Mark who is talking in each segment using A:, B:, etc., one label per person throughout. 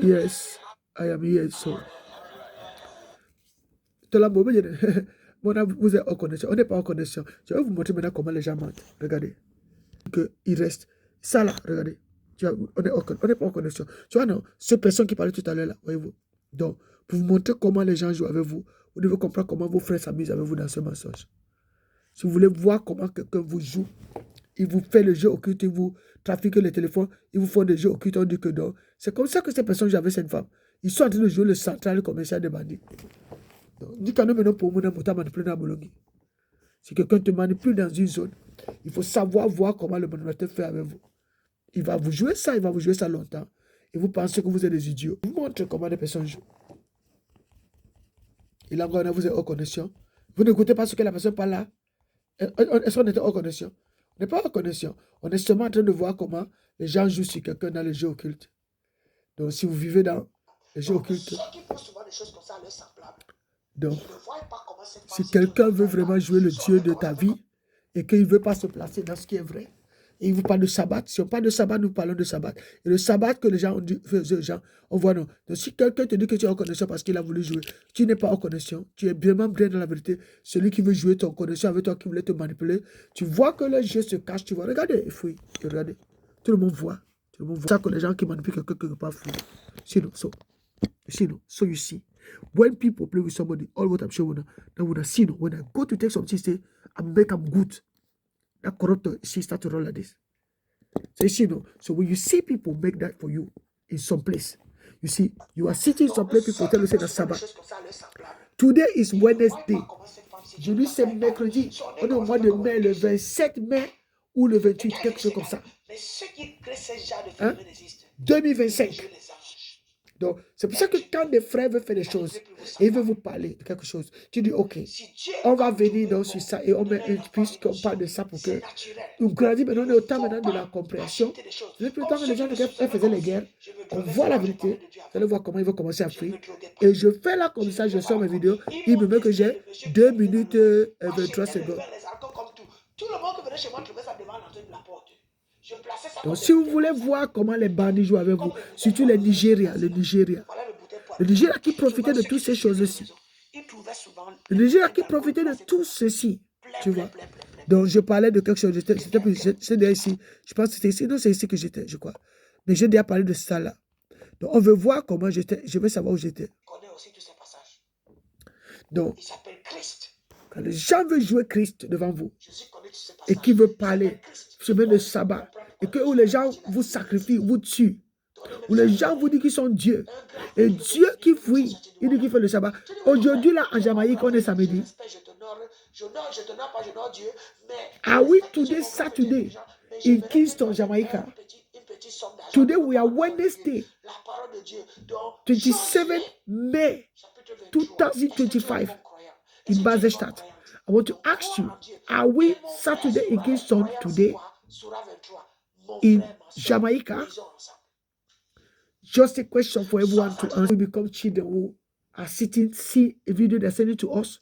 A: Yes, I am here. So, vous êtes en connexion. On n'est pas en connexion. Je vais vous montrer maintenant comment les gens mentent. Regardez. Il reste. Ça là, regardez. On n'est pas en connexion. Tu vois, non? Cette personne qui parlait tout à l'heure là, voyez-vous. Donc, pour vous montrer comment les gens jouent avec vous, vous devez comprendre comment vos frères s'amusent avec vous dans ce mensonge. Si vous voulez voir comment quelqu'un vous joue, il vous fait le jeu occulte, il vous trafique les téléphones, il vous font des jeux occultes, on dit que non. C'est comme ça que ces personnes jouent avec cette femme. Ils sont en train de jouer le central commercial des bandits. Dis quand nous menons pour nous, si quelqu'un te manipule dans une zone, il faut savoir voir comment le manipulateur fait avec vous. Il va vous jouer ça longtemps. Et vous pensez que vous êtes des idiots. Je vous montre comment les personnes jouent. Et là, vous êtes hors connexion. Vous n'écoutez pas ce que la personne parle là. Est-ce qu'on était hors connexion? On n'est pas hors connexion. On est seulement en train de voir comment les gens jouent sur quelqu'un dans les jeux occultes. Donc, si vous vivez dans les jeux occultes. Donc, si quelqu'un veut vraiment jouer le Dieu de ta vie et qu'il ne veut pas se placer dans ce qui est vrai, et il vous parle de sabbat, si on parle de sabbat, nous parlons de sabbat. Et le sabbat que les gens ont dit, on voit non. Donc si quelqu'un te dit que tu es en connexion parce qu'il a voulu jouer, tu n'es pas en connexion, tu es vraiment bien dans la vérité. Celui qui veut jouer ton connexion avec toi, qui voulait te manipuler, tu vois que le jeu se cache, tu vois. Regardez, fouille, regardez. Tout le monde voit. Tout le monde voit. C'est ça que les gens qui manipulent quelqu'un ne peuvent pas fouiller. Sinon, so you see. When people play with somebody, all what I'm showing now, when I go to take something, say, I make them good. That corruptor, she start to roll like this. So when you see people make that for you in some place, you see, you are sitting in some place, people tell you say the Sabbath. Today is Wednesday. Je lui c'est mercredi. On est au mois de mai, le 27 mai ou le 28, quelque chose comme ça. Hein? 2025. Donc, c'est pour ça que quand des frères veulent faire des choses et ils veulent vous parler de quelque chose, tu dis, OK, on va venir donc sur ça et on met une puce qu'on parle de ça pour que nous grandissons. Maintenant, on est au temps maintenant de la compréhension. Depuis le temps que les gens faisaient les guerres, on voit la vérité. Vous allez voir comment ils vont commencer à fuir. Et je fais là comme ça, je sors mes vidéos. Il me met que j'ai 2 minutes et 23 secondes. Tout le monde qui venait chez moi trouvait ça devant l'entrée de la porte. Donc, si vous voulez voir comment les bandits jouent avec vous, surtout le Nigeria qui profitait de toutes ces choses-ci. Le Nigeria qui profitait de tout ceci, tu vois. Donc, je parlais de quelque chose, c'était ici, je pense que c'était ici, non, c'est ici que j'étais, je crois. Mais j'ai déjà parlé de ça là. Donc, on veut voir comment j'étais, je veux savoir où j'étais. Donc, quand les gens veulent jouer Christ devant vous, et qui veut parler, semaine de sabbat, et que où les gens vous sacrifient, vous tuent, où les gens vous disent qu'ils sont Dieu, et Dieu qui fuit, il dit qu'il fait le sabbat. Aujourd'hui, là, en Jamaïque, on est samedi. Ah oui, today, Saturday, in Kingston, Jamaica. Today, we are Wednesday, 27 May 2025, in Basel-Stadt. I want to ask you, are we Saturday in Kingston today in Jamaica? Just a question for everyone to answer. We become children who are sitting, see a video they're sending to us.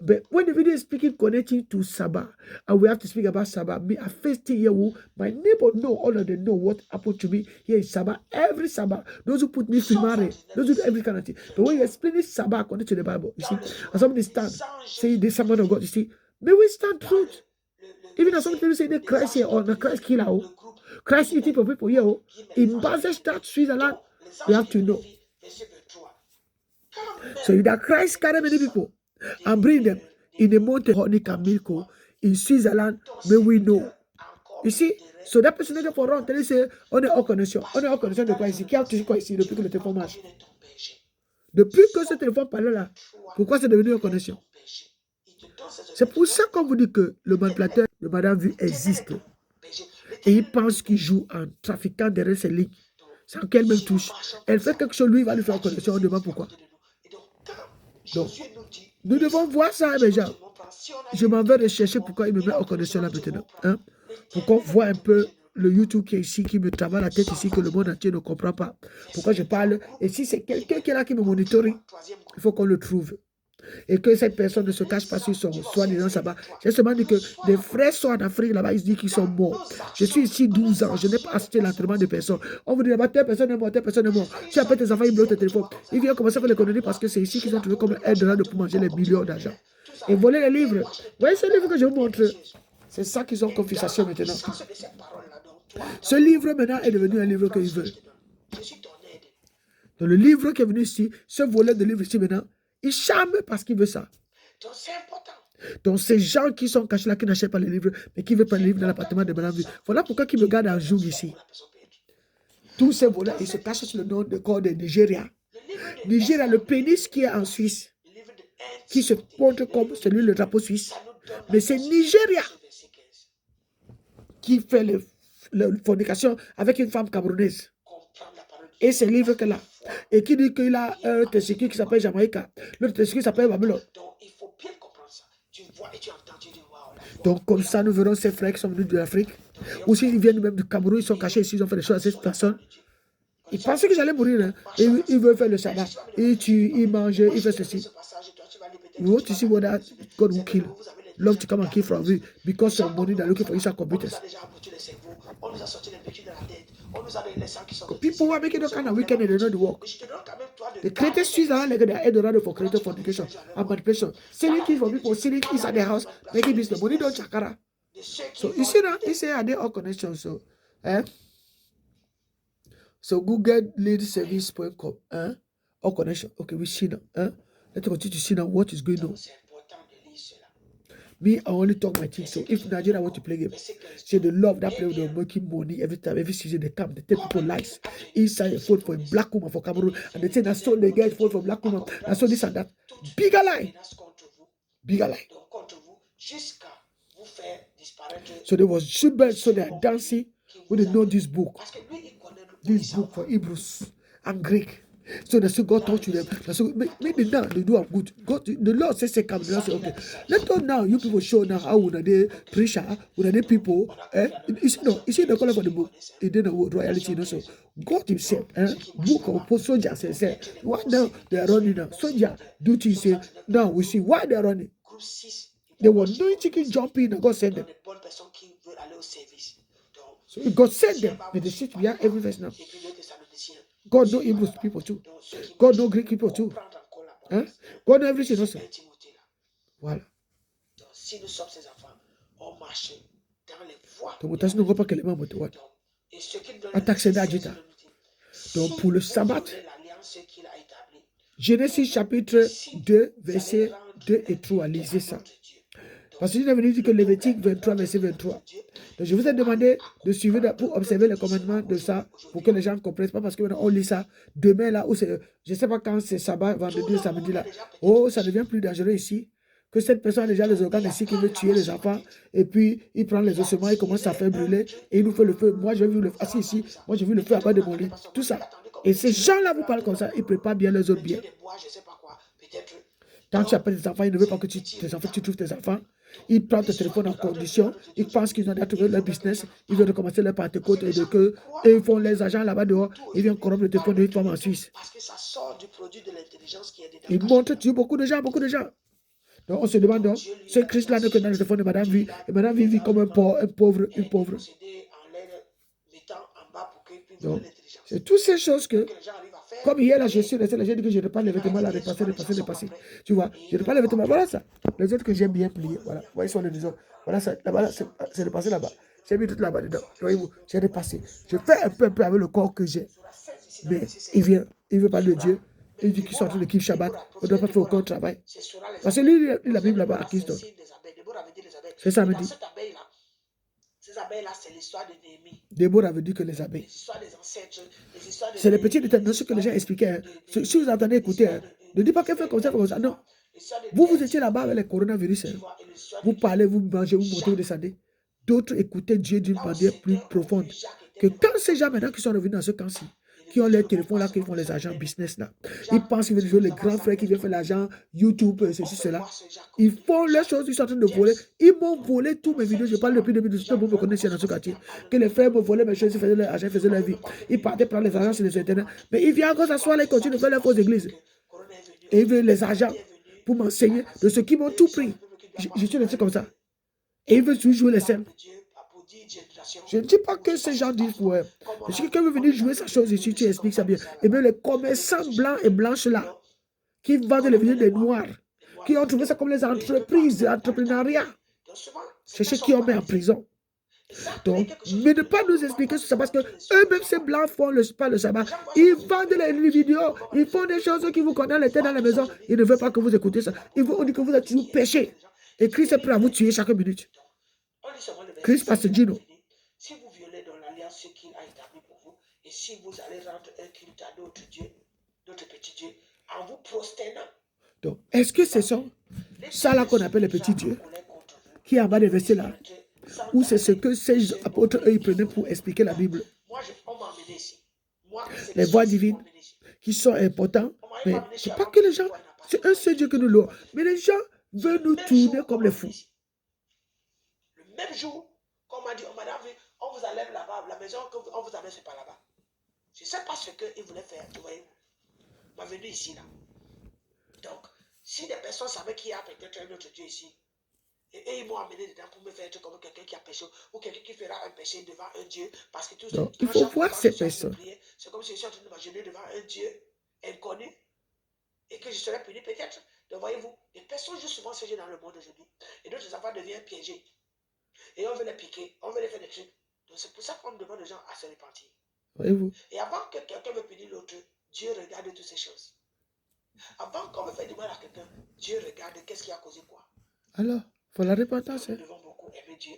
A: But when the video is speaking, connecting to Sabbath, and we have to speak about Sabbath, me, I first thing here, my neighbor know, all of them know what happened to me here in Sabbath. Every Sabbath, those who put me to marry, those who do every kind of thing. But when you explain this Sabbath according to the Bible, you see, and somebody stand, say this man of God, you see, may we stand truth. Even as some people say the Christ here or the Christ killer, Christ eating for people here, in Basel-Stadt, Switzerland, we have to know. So if that Christ carry many people and bring them in the mountain, honey Camilco, in Switzerland, may we know. You see, so that person is for wrong. They say, on est en connexion. On est en connexion de quoi ici? Qui a touché quoi ici depuis que le téléphone marche? Depuis que ce téléphone parle là, pourquoi c'est devenu en connexion? C'est pour ça qu'on vous dit que le manipulateur de Madame Vue existe. Et il pense qu'il joue en trafiquant derrière ses lignes, sans qu'elle même touche. Elle fait quelque chose, lui, il va lui faire en connexion, on demande pourquoi. Donc, nous devons voir ça, mes gens. Je m'en vais rechercher pourquoi il me met en connexion là maintenant. Hein? Pour qu'on voit un peu le YouTube qui est ici, qui me travaille la tête ici, que le monde entier ne comprend pas. Pourquoi je parle. Et si c'est quelqu'un qui est là qui me monitorise, il faut qu'on le trouve. et que cette personne ne se cache pas sur son soi-disant sabbat. J'ai seulement dit que des frères sont en Afrique là-bas, ils se disent qu'ils sont morts. Je suis ici 12 ans, je n'ai pas assisté à l'enterrement de personne. On vous dit là-bas, telle personne est morte, telle personne est morte. Tu appelles tes enfants, ils bloquent tes téléphones. Ils viennent commencer à faire l'économie parce que c'est ici qu'ils ont trouvé comme aide pour manger les millions d'argent. Et voler les livres. Vous voyez ce livre que je vous montre? C'est ça qu'ils ont confiscation maintenant. Ce livre maintenant est devenu un livre qu'ils veulent. Donc le livre qui est venu ici, ce volet de livre ici maintenant, il charme parce qu'il veut ça. Donc ces gens qui sont cachés là, qui n'achètent pas les livres, mais qui veulent pas les livres dans l'appartement de Madame. Voilà pourquoi ils me gardent un jour ici. Tous ces volets, ils se cachent sur le nom de corps de Nigeria. Nigeria, le pénis qui est en Suisse, qui se montre comme celui le drapeau suisse. Mais c'est Nigeria qui fait la fornication avec une femme camerounaise. Et c'est le livre qu'elle a. Et qui dit qu'il a un testicule qui s'appelle Jamaïca. L'autre testicule s'appelle Babylone. Donc comme ça, nous verrons ces frères qui sont venus de l'Afrique. Ou s'ils viennent même du Cameroun, ils sont cachés ici, ils ont fait des choses à cette personne. Ils pensaient que j'allais mourir. Hein. Et ils veulent faire le sabbat. Ils tuent, ils mangent, ils font ceci. What you see what that God will kill. Love to come and kill from you because of money they're looking for inside computers. People who are making all kind of wicked and they know the work. The creators Swiss are like they are Eldorado for creative fornication and manipulation. Selling things for people, selling inside their house, making business. Money don't chakara. So you see now, you say are they all connections? So, so Google lead service.com, all connection. Okay, we see now. Let's continue to see now what is going on. Me, I only talk my things. So if Nigeria want to play game, see the love that play with them making money every time, every season they come, they take people lives inside a phone for a black woman for Cameroon, and they say that's so they get phone for black woman, and so this and that. Bigger lie. Bigger lie. So there was children, so they are dancing when they know this book for Hebrews and Greek. So they say God taught you them. So maybe now they do have good. God, the Lord says, come. They say, okay. Let us now, you people show now how would they preacher, would they people, you see the color for the book. It didn't know royalty, you know. So God himself, book of post soldiers say, why now they are running now? Soldier duty say, now we see why they are running. They were doing chicken jumping and God sent them. So God sent them. But they sit behind every verse now. God knows Hebrew people too. God knows Greek people too. God knows everything also. Voilà. Donc, ne voit pas que les membres de Wad. Attaque d'Agita. Donc, pour le sabbat, Genèse chapitre 2, versets 2 et 3, lisez ça. Parce que je venu dire que Lévitique 23, verset 23. Donc je vous ai demandé de suivre pour observer les commandements de ça, pour que les gens comprennent pas, parce que maintenant on lit ça demain là, où c'est, je ne sais pas quand c'est sabbat, vendredi, samedi là. Oh, ça devient plus dangereux ici. Que cette personne a déjà les organes ici qui veut tuer les enfants, et puis il prend les ossements, il commence à faire brûler, et il nous fait le feu. Moi j'ai vu le feu, assis ici, moi j'ai vu le feu à bas de mon lit, tout ça. Et ces gens-là vous parlent comme ça, ils préparent bien les autres bien. Quand tu appelles tes enfants, ils ne veulent pas que tes enfants, tu trouves tes enfants. Ils prennent ton téléphone en condition, ils pensent qu'ils ont déjà trouvé leur business, ils veulent recommencer leur Pentecôte et ils font les agents là-bas dehors, ils viennent corrompre le téléphone d'une femme en Suisse. Ils montrent toujours beaucoup de gens. Donc on se demande donc, ce Christ-là n'est que dans le téléphone de Madame Vie, et Madame Vie vit comme une pauvre. Donc, c'est toutes ces choses que, comme hier là, je suis resté là, j'ai dit que je ne pas les vêtements là, repasser. Tu vois, je ne pas les vêtements, voilà ça. Les autres que j'aime bien plier, voilà. Vous voyez, sur les deux autres. Voilà ça, là-bas, c'est repassé là-bas. J'ai mis tout là-bas dedans. Voyez-vous, j'ai repassé. Je fais un peu avec le corps que j'ai. Mais il vient, il veut parler de Dieu. Il dit qu'il sort de l'équipe Shabbat. On ne doit pas faire aucun travail. Parce que lui, il la Bible là-bas à Kingston. C'est ça, me dit. Ces abeilles-là, c'est l'histoire de Néhémie. Déborah avait dit que les abeilles. C'est les petits détails, ce que les gens expliquaient. Hein. Si vous entendez écouter, hein, ne dites pas qu'elle fait comme ça. Non. Vous étiez là-bas avec le coronavirus. Hein. Vous parlez, vous mangez, vous montez, vous descendez. D'autres écoutaient Dieu d'une manière plus profonde. Que quand ces gens maintenant qui sont revenus dans ce camp-ci, qui ont les téléphones là, qui font les agents business là, ils pensent qu'ils veulent jouer les grands frères qui viennent faire l'argent, YouTube, ceci, cela. Ils font les choses, ils sont en train de voler. Ils m'ont volé tous mes vidéos. Je parle depuis 2012, tout le monde me connaît dans ce quartier. Que les frères me volaient mes choses, ils faisaient leur argent, ils faisaient leur vie. Ils partaient prendre les argents sur les internet. Mais ils viennent encore s'asseoir là, ils continuent de faire leurs fausses églises. Et ils veulent les argents. pour m'enseigner de ceux qui m'ont tout pris. Je suis resté comme ça. Et il veut toujours jouer les scènes. Je ne dis pas que ces gens disent ouais. Mais si quelqu'un veut venir jouer sa chose ici, tu expliques ça bien. Et bien les commerçants blancs et blanches là, qui vendent les vidéos des noirs, qui ont trouvé ça comme les entreprises, l'entrepreneuriat, c'est ceux qui ont mis en prison. Donc, mais ne pas nous expliquer ça parce que eux-mêmes, ces blancs font pas le sabbat. Ils vendent les vidéos, ils font des choses qui vous connaissent les têtes dans la maison. Ils ne veulent pas que vous écoutez ça. Ils vont dire que vous êtes toujours péché. Et Christ est prêt à vous tuer chaque minute. Christ passe Gino.
B: Si vous violez dans l'alliance ce qu'il a établi pour vous, et si vous allez rendre un culte à d'autres dieux, d'autres petits dieux, en vous prosternant.
A: Donc, est-ce que c'est ça là qu'on appelle les petits dieux, qui est en bas des versets là, ou c'est ce que ces apôtres, eux, ils prenaient pour expliquer la Bible? Les voix divines qui sont importantes, mais c'est pas que les gens, c'est un seul Dieu que nous louons, mais les gens veulent nous tourner comme les fous.
B: Le même jour, comme on m'a dit, on vous enlève là-bas, la maison qu'on vous amène, c'est pas là-bas. Je ne sais pas ce qu'ils voulaient faire, vous voyez. On m'a venu ici, là. Donc, si des personnes savaient qu'il y a peut-être un autre Dieu ici, et ils m'ont amené dedans pour me faire être comme quelqu'un qui a péché, ou quelqu'un qui fera un péché devant un Dieu, parce que tout ça,
A: il faut voir ces personnes.
B: C'est comme si je suis en train de m'agenouiller devant un Dieu inconnu, et que je serais puni peut-être. Donc, voyez-vous, les personnes jouent souvent ce jeu dans le monde aujourd'hui, et d'autres enfants deviennent piégés. Et on veut les piquer, on veut les faire des trucs. Donc c'est pour ça qu'on demande aux gens à se repentir.
A: Voyez-vous.
B: Et avant que quelqu'un me punisse l'autre, Dieu regarde toutes ces choses. Avant qu'on me fasse du mal à quelqu'un, Dieu regarde qu'est-ce qui a causé quoi.
A: Alors, il faut la repentance.
B: Nous devons beaucoup aimer Dieu.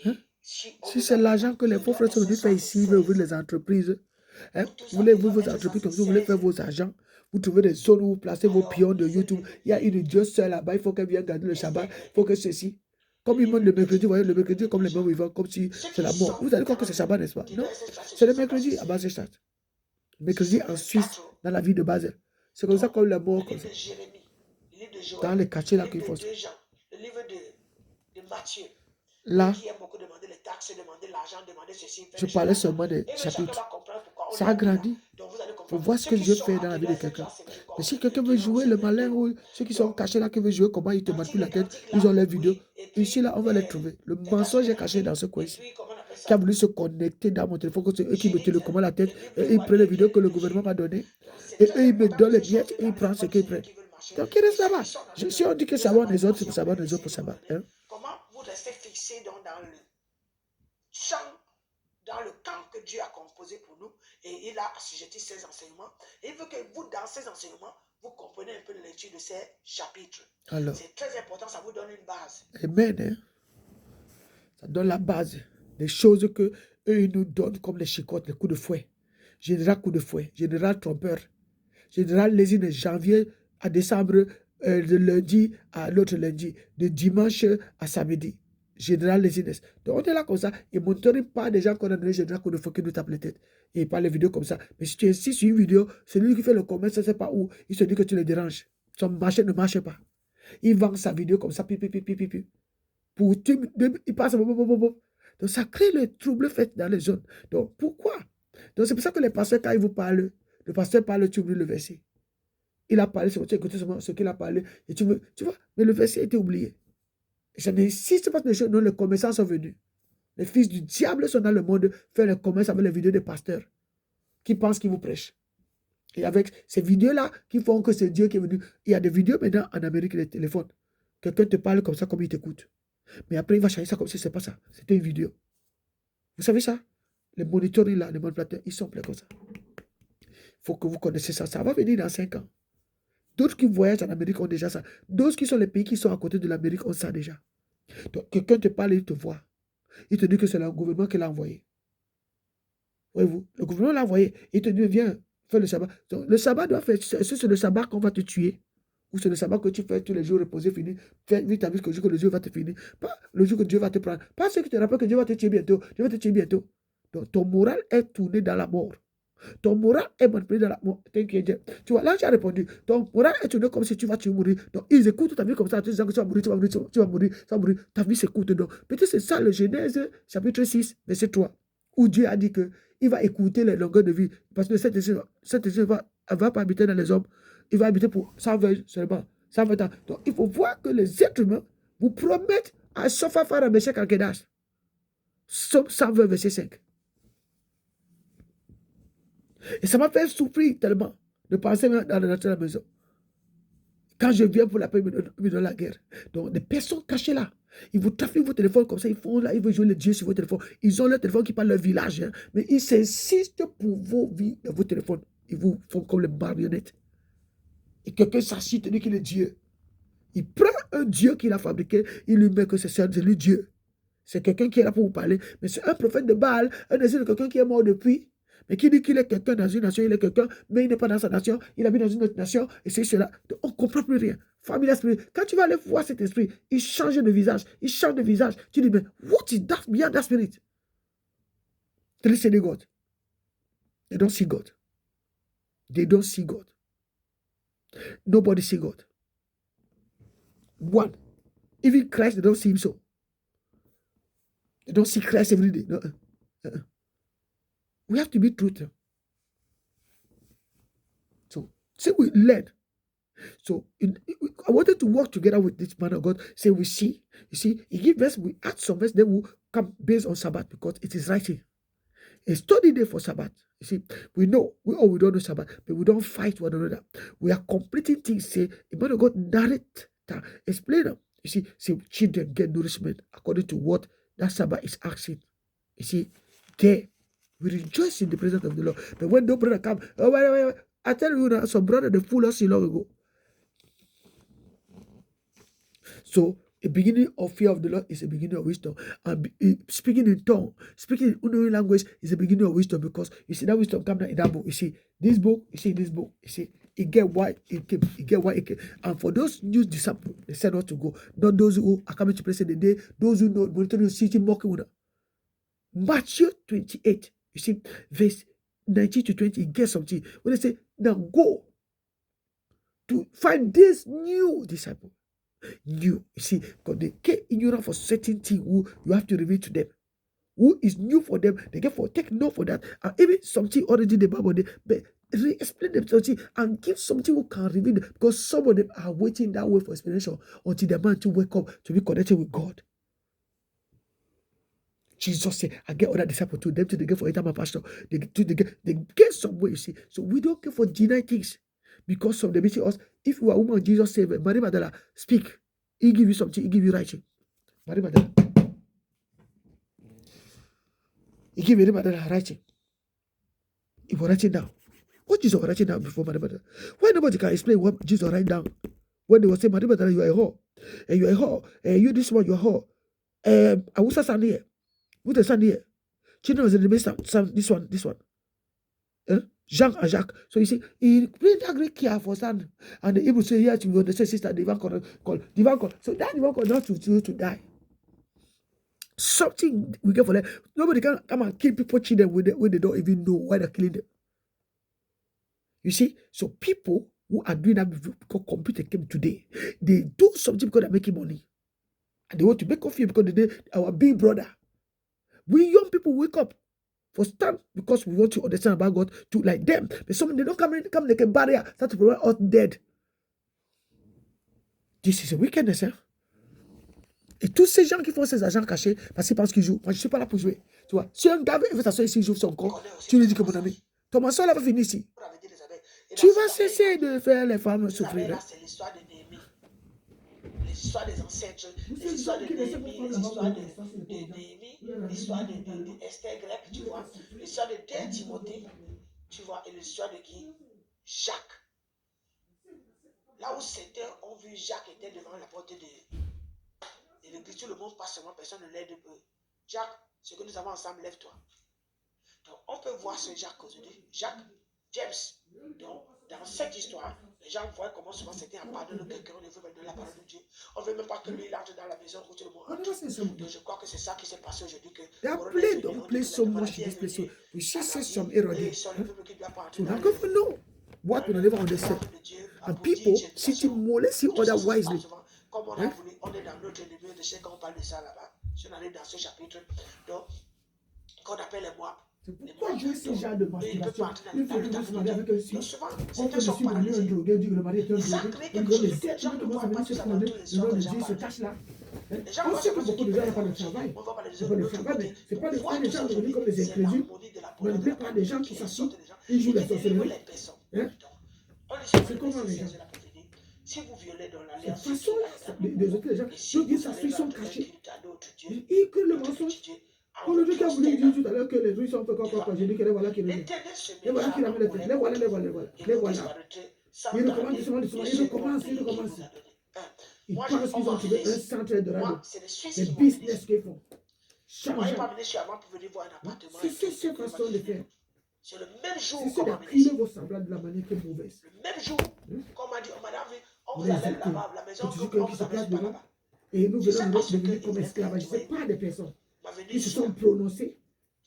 A: Hein? Si c'est l'argent que les faux frères sont venus faire ici, ils veulent ouvrir les entreprises. Hein? Vous voulez ouvrir vos entreprises comme ça, vous voulez faire vos agents. Vous trouvez des zones où vous placez vos pions de YouTube. Il y a une Dieu seule là-bas, il faut qu'elle vienne garder le Shabbat. Il faut que ceci. Comme ils montent le mercredi, vous voyez, le mercredi, comme les morts vivants, comme si c'est la mort. Vous allez croire que c'est Shabbat, n'est-ce pas? Non, c'est le mercredi à Basel. Mercredi en Suisse, dans la ville de Basel. C'est comme ça comme les morts, comme ça. Dans les quartiers là qu'ils font ça.
B: Le livre de Matthieu.
A: Là, je parlais seulement des chapitres. Ça a grandi. Il faut voir ce que Dieu fait dans la vie de quelqu'un. Mais si quelqu'un veut jouer le malin ou ceux qui sont cachés là, qui veulent jouer comment ils te manipulent la tête, ils ont les vidéos. Ici là, on va les trouver. Le mensonge est caché dans ce coin ici. Qui a voulu se connecter dans mon téléphone, c'est eux qui me télécommandent la tête. Et ils prennent les vidéos que le gouvernement m'a données. Et eux, ils me donnent les miettes et ils prennent ce qu'ils prennent. Donc ils restent là-bas. Si on dit que ça va les autres, c'est pour savoir les autres pour savoir. Hein?
B: Comment vous restez fixé dans le champ, dans le camp que Dieu a composé pour nous, et il a assujetti ses enseignements. Et il veut que vous, dans ces enseignements, vous compreniez un peu la lecture de ces chapitres. C'est très important, ça vous donne une base.
A: Amen. Hein? Ça donne la base des choses que eux ils nous donnent comme les chicottes, les coups de fouet. Général coup de fouet, général trompeur, général lésine de janvier à décembre, de lundi à l'autre lundi, de dimanche à samedi. Général Lésines. Donc on est là comme ça. Ils ne montrent pas des gens qu'on a donné général coup de fouet qui nous tapent les têtes. Et ils parlent les vidéos comme ça. Mais si tu insistes sur une vidéo, celui qui fait le commerce, ça ne sait pas où, il se dit que tu le déranges. Son marché ne marche pas. Il vend sa vidéo comme ça, Pour il passe. Donc ça crée le trouble fait dans les zones. Donc pourquoi? Donc c'est pour ça que les pasteurs, quand ils vous parlent, le pasteur parle, tu oublies le verset. Il a parlé, c'est écouter seulement ce qu'il a parlé. Et tu vois, mais le verset a été oublié. Je n'insiste pas sur les choses, non, les commerçants sont venus. Les fils du diable sont dans le monde, faire le commerce avec les vidéos des pasteurs qui pensent qu'ils vous prêchent. Et avec ces vidéos-là qui font que c'est Dieu qui est venu. Il y a des vidéos maintenant en Amérique, les téléphones. Quelqu'un te parle comme ça, comme il t'écoute. Mais après, il va changer ça comme si ce n'est pas ça. C'était une vidéo. Vous savez ça? Les moniteurs, là, les manipulateurs, ils sont pleins comme ça. Il faut que vous connaissiez ça. Ça va venir dans 5 ans. D'autres qui voyagent en Amérique ont déjà ça. D'autres qui sont les pays qui sont à côté de l'Amérique ont ça déjà. Donc, quelqu'un te parle, il te voit. Il te dit que c'est le gouvernement qui l'a envoyé. Voyez-vous, le gouvernement l'a envoyé. Il te dit, viens, fais le sabbat. Donc, le sabbat doit faire. Est-ce que c'est le sabbat qu'on va te tuer? Ou c'est le sabbat que tu fais tous les jours reposer, fini? Fais vite ta vie que le jour que Dieu va te finir. Pas le jour que Dieu va te prendre. Pas ce que tu te rappelles que Dieu va te tuer bientôt. Dieu va te tuer bientôt. Donc, ton moral est tourné dans la mort. Ton moral est manipulé dans la mort. Tu vois, là, j'ai répondu. Ton moral est tourné comme si tu vas mourir. Donc, ils écoutent ta vie comme ça, en te disant que tu vas mourir, tu vas mourir, tu vas mourir, tu vas mourir. Ta vie s'écoute. Donc, peut-être c'est ça le Genèse, chapitre 6, verset 3, où Dieu a dit qu'il va écouter les longueurs de vie. Parce que cet esprit ne va pas habiter dans les hommes. Il va habiter pour 120 seulement. Ça va être. Donc, il faut voir que les êtres humains vous promettent à Sofafara Meshach Akedash. Somme 120, verset 5. Et ça m'a fait souffrir tellement de penser dans la maison. Quand je viens pour la paix, ils me donnent la guerre. Donc, des personnes cachées là, ils vous trafiquent vos téléphones comme ça, ils font là, ils veulent jouer le Dieu sur vos téléphones. Ils ont leur téléphone qui parle leur village, hein, mais ils s'insistent pour vos vies dans vos téléphones. Ils vous font comme les marionnettes. Et quelqu'un s'assied, dit qu'il est Dieu. Il prend un Dieu qu'il a fabriqué, il lui met que c'est lui Dieu. C'est quelqu'un qui est là pour vous parler, mais c'est un prophète de Baal, un esprit de quelqu'un qui est mort depuis, mais qui dit qu'il est quelqu'un dans une nation, il est quelqu'un, mais il n'est pas dans sa nation, il habite dans une autre nation, et c'est cela. Donc, on ne comprend plus rien. Famille d'esprit, quand tu vas aller voir cet esprit, il change de visage, il change de visage. Tu dis, mais what is that behind that spirit? They listen to God. They don't see God. They don't see God. Nobody see God. One. Even Christ, they don't see him so. They don't see Christ every day. No. We have to be truthful. So, say we learn. So, I wanted to work together with this man of God. Say we see. You see, he gives verse, we add some verse, then we'll come based on Sabbath because it is writing. A study day for Sabbath. You see, we know, we don't know Sabbath, but we don't fight one another. We are completing things. Say, the man of God narrate that, explain them. You see, say children get nourishment according to what that Sabbath is asking. You see, there we rejoice in the presence of the Lord. But when no brother come, oh wait, I tell you now, some brother they fool us long ago. So a beginning of fear of the Lord is a beginning of wisdom. And speaking in tongue, speaking in unknown language is a beginning of wisdom because you see that wisdom come down in that book. You see this book, you see it get why it came, And for those new disciples, they said not to go. Not those who are coming to place in the day, those who know monitoring city mocking with them. Matthew 28, you see, verse 19 to 20, it gets something. When they say, now go to find this new disciple. New, you see, because they get ignorant for certain things who you have to reveal to them. Who is new for them, they get for take note for that. And even something already in the Bible, but explain them something and give something who can reveal them. Because some of them are waiting that way for explanation until the man to wake up to be connected with God. Jesus said, I get other disciples to them to they get for eternal pastor. They get some way, you see. So we don't care for deny things. Because of the meeting us, if you are a woman, Jesus said, Mary Magdalene, speak. He give you something, he give you writing. Mary Magdalene. He give Mary Magdalene writing. He was writing down. What Jesus was writing down before Mary Magdalene? Why nobody can explain what Jesus write down? When they were saying, Mary Magdalene, you are a whore. And you are a whore. And you this one, you are a whore. I will stand here. Who the stand here? Children was in the midst of this one. Jean and Jacques. So you see, he played that great care for son. And the Hebrew say, yes, you understand, sister, divine call. So that divine call not to die. Something we get for them. Nobody can come and kill people, children when they don't even know why they're killing them. You see, so people who are doing that because computer came today, they do something because they're making money. And they want to make off you because they our big brother. We young people wake up. For stand because we want to understand about God to like them. But some they don't come like a barrier, start to prevent us dead. This is a wickedness, hein? Et tous ces gens qui font ces agents cachés, parce qu'ils jouent. Moi, je ne suis pas là pour jouer. Tu vois, si un gars veut s'asseoir ici, il joue son corps, tu lui dis que mon ami, ton maçon là va finir ici. Tu vas cesser de faire les femmes souffrir.
B: C'est l'histoire de Néhémie. L'histoire des ancêtres, l'histoire de Néhémie, l'histoire de Néhémie, l'histoire de Esther grecque, tu vois, l'histoire de 2 Timothée, tu vois, et l'histoire de qui? Jacques. Là où certains ont vu Jacques était devant la porte de l'écriture, le monde passe seulement, personne ne l'aide peu. Jacques, ce que nous avons ensemble, lève-toi. Donc, on peut voir ce Jacques aujourd'hui. Jacques, James. Donc, dans cette histoire, les gens voient comment souvent c'était en pardon de quelqu'un, on ne veut même donner la parole de Dieu. On ne veut même pas que lui il entre dans la maison où tout le monde entre. Donc, je crois que c'est ça qui s'est passé aujourd'hui.
A: Don't play so much in this place. So we should say some error there. So now go for no. What we never understand. And people sitting more, let's see otherwise.
B: Comme on a voulu, on est dans notre niveau de ce qu'on parle de ça là-bas. Si on arrive dans ce chapitre, donc, qu'on appelle les Moab.
A: C'est pourquoi jouer ce genre de masturbation. Il faut que vous se mariez avec un fils.
B: Souvent,
A: On peut
B: sont
A: suivre un
B: paralysés.
A: drogué, dit que le mari est un
B: Ils
A: drogué.
B: savent
A: On
B: quelque
A: dit
B: chose
A: les
B: que les gens
A: êtres
B: ne
A: commencent à
B: voient pas
A: venir
B: tous
A: se
B: les
A: prendre.
B: soirs,
A: Le nom de
B: les
A: Dieu
B: gens
A: se cache là.
B: Les gens
A: On
B: voient
A: sait que
B: seulement ce
A: beaucoup
B: qui
A: de
B: peut
A: gens n'ont
B: les
A: pas de
B: arranger.
A: travail.
B: On ne voit pas les
A: C'est
B: autres
A: pas
B: de
A: des
B: l'autre
A: femmes,
B: côté.
A: c'est pas
B: On voit
A: des
B: tout
A: gens
B: ça
A: devenus comme des
B: c'est
A: incrédules,
B: l'harmonie de la
A: manipulés par des gens qui s'assument, ils jouent la
B: délivre
A: sorcellerie.
B: les personnes.
A: Hein?
B: On dit
A: C'est comment les gens?
B: si vous violez dans
A: Cette
B: l'alliance,
A: façon-là, des autres gens,
B: si
A: Dieu dit
B: vous
A: ça,
B: allez
A: ils sont
B: rendre un
A: cachés.
B: culte à d'autres dieux,
A: Et que le mensonge, quand le Dieu qui a voulu dire tout à l'heure que les rues sont fait quoi, j'ai dit que les voilà qui reviennent. Les voilà qui ramènent les trucs, les voilà, les voilà, les voilà. Les voilà. Ils recommencent doucement, doucement, ils recommencent. Ils pensent qu'ils ont trouvé un centre de radio. Les business qu'ils font. Changeant. C'est cette façon de faire.
B: C'est le même jour
A: C'est
B: qu'on m'a
A: d'accueillir vos semblables de la manière qui est mauvaise.
B: Le même jour qu'on m'a dit, on m'a dit, on vous
A: Les
B: enlève
A: actes,
B: là-bas, la maison,
A: c'est
B: on
A: Jésus qui
B: vous
A: se place
B: amène pas
A: devant.
B: là-bas.
A: Et nous
B: Je sais
A: venons
B: pas
A: de
B: ce que
A: devenir comme
B: il
A: esclavages.
B: est
A: Ce n'est pas des personnes
B: m'a venu
A: qui se
B: ici,
A: sont
B: là.
A: prononcées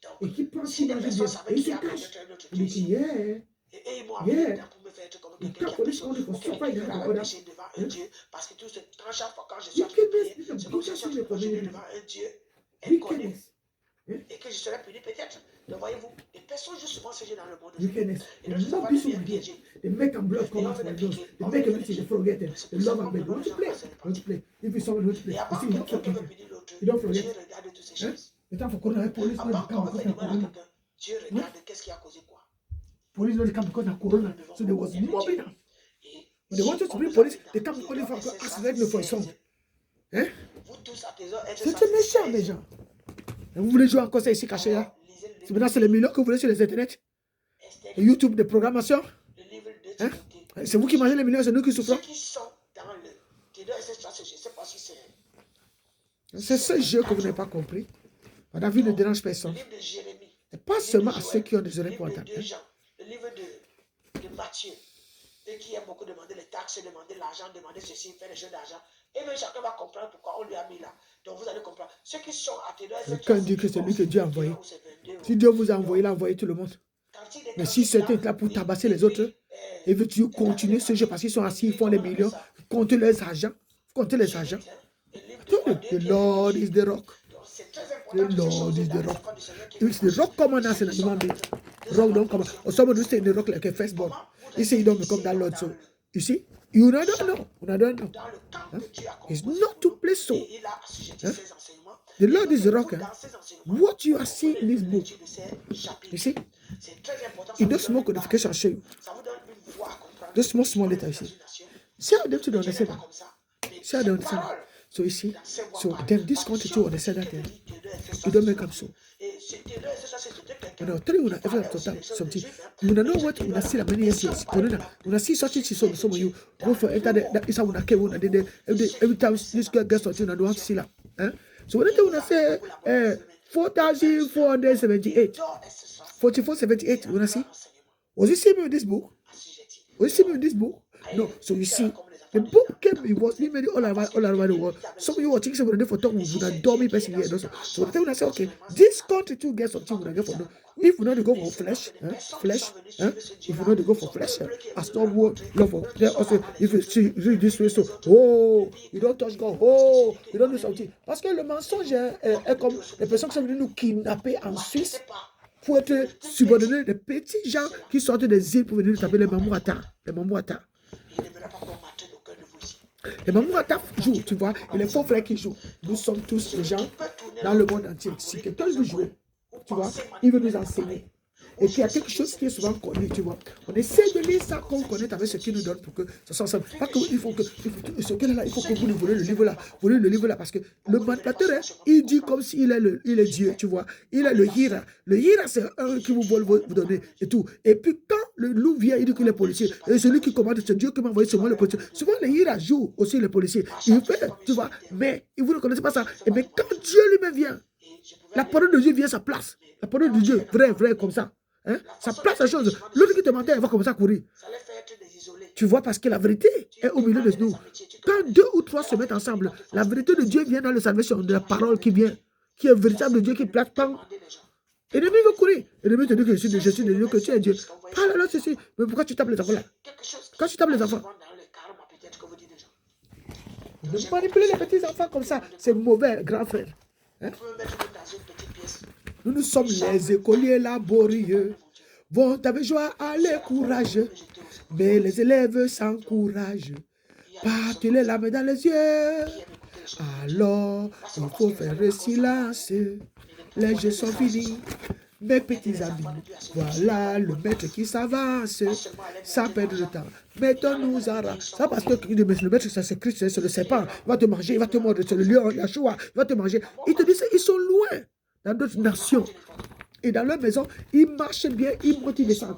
B: Donc,
A: et qui pensent
B: si
A: qu'ils
B: les
A: mangent
B: personnes
A: bien.
B: savaient
A: Et ils
B: qu'il y
A: se
B: a
A: cachent.
B: peut-être un autre
A: Ils
B: Dieu
A: disent,
B: ici,
A: yeah.
B: et ils m'ont
A: Yeah.
B: appelé pour me faire être comme quelqu'un qui a
A: police
B: besoin.
A: only for
B: Ok,
A: suffer in
B: il
A: the
B: va
A: order.
B: pécher devant un Dieu, parce que tout ce chaque fois quand je suis
A: You
B: en train de
A: can
B: prier,
A: miss the
B: c'est comme si je
A: biggest
B: suis en
A: in
B: train
A: the
B: de jeûner
A: community.
B: devant un Dieu inconnu,
A: Wickedness.
B: et que je serai puni peut-être. Donc voyez-vous, les personnes jouent souvent ce jeu dans le monde.
A: Wickedness.
B: Et
A: The
B: donc, ça
A: more
B: va
A: peace
B: devenir
A: will get.
B: piégé.
A: They make them blood
B: Et
A: come
B: on
A: out
B: veut
A: from
B: les
A: those.
B: piquer,
A: They
B: on
A: make
B: veut
A: them
B: les
A: to
B: piquer.
A: forget it.
B: C'est
A: The
B: pour ça
A: love
B: qu'on
A: and baby.
B: demande
A: Don't
B: aux
A: you
B: gens
A: play.
B: de passer le
A: Don't you play. If it's someone, don't you play.
B: Et
A: You
B: avant
A: see,
B: que
A: you don't
B: quelqu'un
A: forget
B: me
A: it.
B: punisse l'autre,
A: You don't
B: Dieu
A: forget.
B: regarde toutes ces
A: Hein?
B: choses.
A: The time for corona, police no
B: Avant
A: dey
B: qu'on
A: come
B: me fait
A: because of
B: du mal à
A: corona.
B: quelqu'un, Dieu regarde qu'est-ce qui a causé quoi.
A: Police no dey come because of corona. So there was mobbing.
B: Et
A: When they wanted to bring police, they come only for accident for a song. Hein?
B: vous tous à tes heures, êtes
A: C'est méchant, les gens. Et vous voulez jouer encore ça ici caché là? C'est maintenant c'est les millions que vous voulez sur les internets. Et YouTube de programmation. Hein? C'est vous qui mangez les millions, c'est nous qui souffrons.
B: Ceux qui sont dans le je ne sais pas si c'est.
A: C'est ce jeu que vous n'avez pas compris. Madame vie ne dérange personne.
B: Le livre de Jérémie.
A: Et pas seulement à ceux qui ont des oreilles pour entendre.
B: Le livre de Matthieu. Eux qui aiment beaucoup demander les taxes, demander l'argent, demander ceci, faire des jeux d'argent. Et même chacun va comprendre pourquoi on lui a mis là. Donc vous allez comprendre. Ceux qui sont attirés.
A: Quelqu'un dit que c'est lui que Dieu a envoyé. Si Dieu vous a envoyé, il a envoyé tout le monde. Mais si certains sont là pour tabasser les autres, et veut toujours continuer ce jeu parce qu'ils sont assis, ils font les millions, comptez leurs argent, comptez les argents. The Lord is the rock. The Lord is the rock. It's the rock common as in the human being. Rock don't come. Or someone who stay in the rock like a firstborn. He say you don't become that Lord. So you see, you don't know. You don't know. Huh? It's not to play so. Huh? The Lord is the rock. Huh? What you are seeing in this book, you see, in those small codifications show you. Those small letters, you see. See how them to understand that. See how they understand that. So you see, so then this country to understand that you don't make them so. When I tell you, when I ever total something, you know what? When I see that many years, when I see such a thing, some of you go for enter that is how when I came on and every time this girl gets something, I don't want to see that. So when I say 4,478, 4478, when I see, was you see me with this book? Was you see me with this book? No. So you see. The book came, it was made all around the world. Some of you were thinking about it for talk with a dummy person here. So the time when I say, okay, this country too gets something when I get for no. If we know to go for flesh, if we know to go for flesh, as no word, love of there also, if you see read this way, so oh, you don't touch God, oh, you don't do something. Parce que le mensonge est comme les personnes qui sont venues nous kidnapper en Suisse pour être subordonnés des petits gens qui sortent des îles pour venir nous taper les mamouata. Les mamouata. Les Mamouata jouent, tu vois, et les faux frères qui jouent. Nous sommes tous des gens dans le monde entier. Si quelqu'un veut jouer, tu vois, il veut nous enseigner. Et puis il y a quelque chose qui est souvent connu, tu vois. On essaie de lire ça qu'on connaît avec ce qu'il nous donne pour que ça soit ensemble. Pas qu'il faut que ce qu'il est là, il faut que vous voulez le livre là. Vous voulez le livre là parce que le manipulateur, il dit comme s'il est il est Dieu, tu vois. Il est le Hira. Le Hira, c'est un qui vous vole vous donner et tout. Et puis quand le loup vient, il dit qu'il est policier. Et celui qui commande, c'est Dieu qui m'a envoyé sur moi le policier. Souvent le Hira joue aussi le policier. Il fait, tu vois, mais vous ne connaissez pas ça. Et mais quand Dieu lui-même vient, la parole de Dieu vient à sa place. La parole de Dieu, vrai, comme ça. Hein? Ça place la chose. L'autre qui te mentait, elle va comme ça courir. Tu vois, parce que la vérité est au milieu de nous. Quand 2 ou 3 se mettent ensemble, la vérité de Dieu vient dans la salvation de la parole qui vient, qui est véritable de Dieu, qui place pas. L'ennemi veut courir. L'ennemi te dit que je suis de Dieu, que tu es Dieu. Ah là là, ceci. Mais pourquoi tu tapes les enfants là? Quand tu tapes les enfants, de manipuler les petits enfants comme ça, c'est mauvais, grand frère. Hein? Nous sommes les écoliers laborieux. Vont avec joie, allez, courageux. Mais les élèves s'encouragent. Partent les larmes dans les yeux. Alors, il faut faire le silence. Les jeux sont finis. Mes petits amis, voilà le maître qui s'avance, sans perdre de temps. Mettons-nous en rang. Ça parce que le maître, ça c'est Christ, c'est le serpent. Il va te manger, il va te mordre, c'est le lion, Yahshua, il va te manger. Il te dit, ils sont loin, dans d'autres nations. Et dans leur maison, ils marchent bien, ils montent, ils descendent.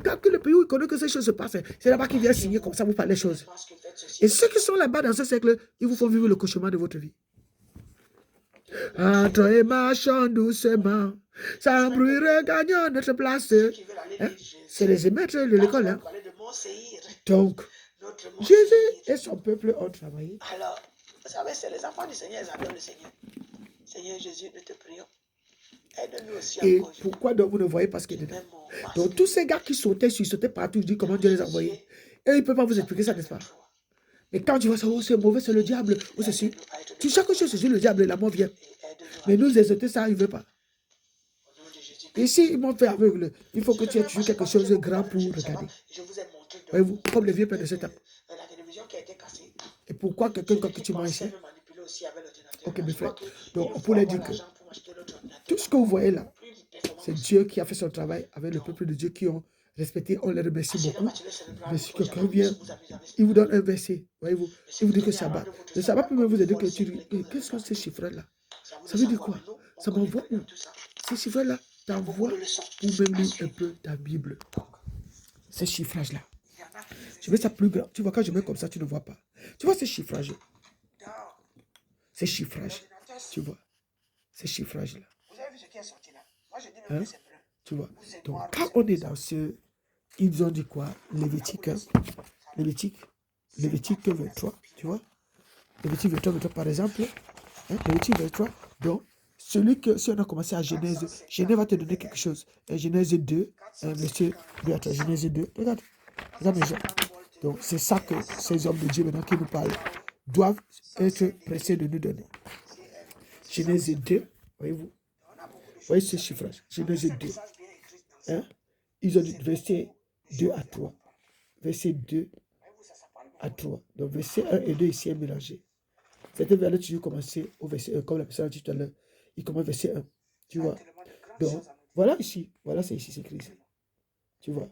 A: Quand le pays où ils connaissent que ces choses se passent, c'est là-bas qu'ils viennent signer comme ça, vous parlez les choses. Et ceux qui sont là-bas dans ce siècle, ils vous font vivre le cauchemar de votre vie. Entrons et marchons doucement, sans bruit, regagnons notre place. Hein? C'est les maîtres de l'école. Hein? Donc, Jésus et son peuple ont travaillé.
B: Alors, vous savez, c'est les enfants du Seigneur, ils adorent le Seigneur. Seigneur Jésus, nous te prions. Aide-nous aussi
A: et pourquoi donc vous ne voyez pas ce qu'il est dedans? Donc, tous ces gars qui sautaient partout, je dis comment Dieu les a envoyés. Et il ne peut pas vous expliquer ça, n'est-ce pas? Mais quand tu vois ça, oh, c'est mauvais, c'est le diable, ou ceci. Tu sais que c'est le diable, la mort vient. Mais nous, les autres, ça, il ne veut pas. Ici, ils m'ont fait aveugle. Il faut que tu aies toujours quelque chose de grand pour regarder. Voyez-vous, comme les vieux pères de ce temps. Et pourquoi quelqu'un, quand tu manges ici? Ok, mes frères. Donc, on pourrait dire que tout ce que vous voyez là, c'est Dieu qui a fait son travail avec le peuple de Dieu qui ont respecté. On les remercie beaucoup. Mais si quelqu'un vient, il vous donne un verset. Voyez-vous, il vous dit que sabbat. Le sabbat peut même vous aider que tu dis, qu'est-ce que ces chiffres-là? Ça veut dire quoi? Ça m'envoie où? Ces chiffres-là t'envoient ou même lire un peu ta Bible. Ces chiffrages-là. Je mets ça plus grand. Tu vois, quand je mets comme ça, tu ne vois pas. Tu vois ces chiffrages? Ces chiffrages. Tu vois? Ces chiffrages-là. Hein? Tu vois? Donc, quand on est dans ce... Ils ont dit quoi? Lévitique 23, tu vois? Lévitique 23, par exemple. Hein? Lévitique 23. Donc, celui que, si on a commencé à Genèse, Genèse va te donner quelque chose. Genèse 2, monsieur, Genèse 2, regarde mes gens. Donc, c'est ça que ces hommes de Dieu maintenant qui nous parlent doivent être pressés de nous donner. Genèse 2, voyez-vous? Voyez ce chiffrage. Genèse 2. Hein? Ils ont dit verset 2 à 3. Verset 2 à 3. Donc, verset 1 et 2 ici est mélangé. C'était vers là toujours commencer au verset 1, comme la personne a dit tout à l'heure. Il commence verset 1. Tu vois? Donc, voilà ici. Voilà, c'est ici, c'est écrit ici. Tu vois?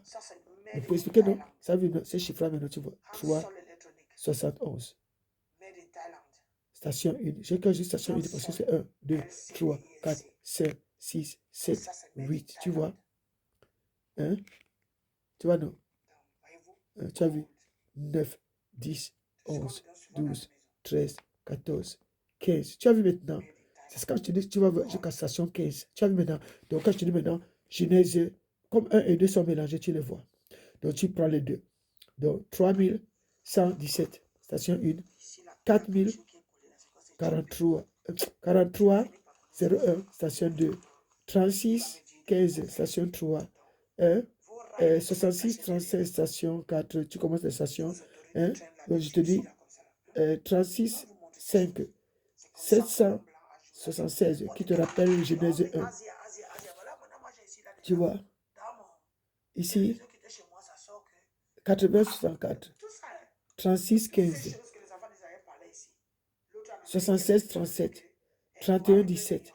A: Mais pour expliquer, non? Ça veut dire, ces chiffres-là maintenant, tu vois. 3, 71. Station 1. J'ai quand juste station 1 parce que c'est 1, 2, 3, 4, 5, 6, 7, 8. Tu vois? Hein? Tu vois, non? Tu as vu? 9, 10, 11, 12, 13, 14, 15. Tu as vu maintenant? C'est quand je te dis, tu vas jusqu'à station 15. Tu as vu maintenant? Donc, quand je te dis maintenant, Genèse, comme 1 et 2 sont mélangés, tu les vois. Donc, tu prends les deux. Donc, 3117, station 1. 4043, 01, station 2. 36, 15, station 3. 66, 36, station 4. Tu commences la station 1. Donc, je te dis 36, 5, 776, qui te rappelle Genèse 1. Tu vois? Ici, 80, 64. 36, 15. 76, 37. 31, 17.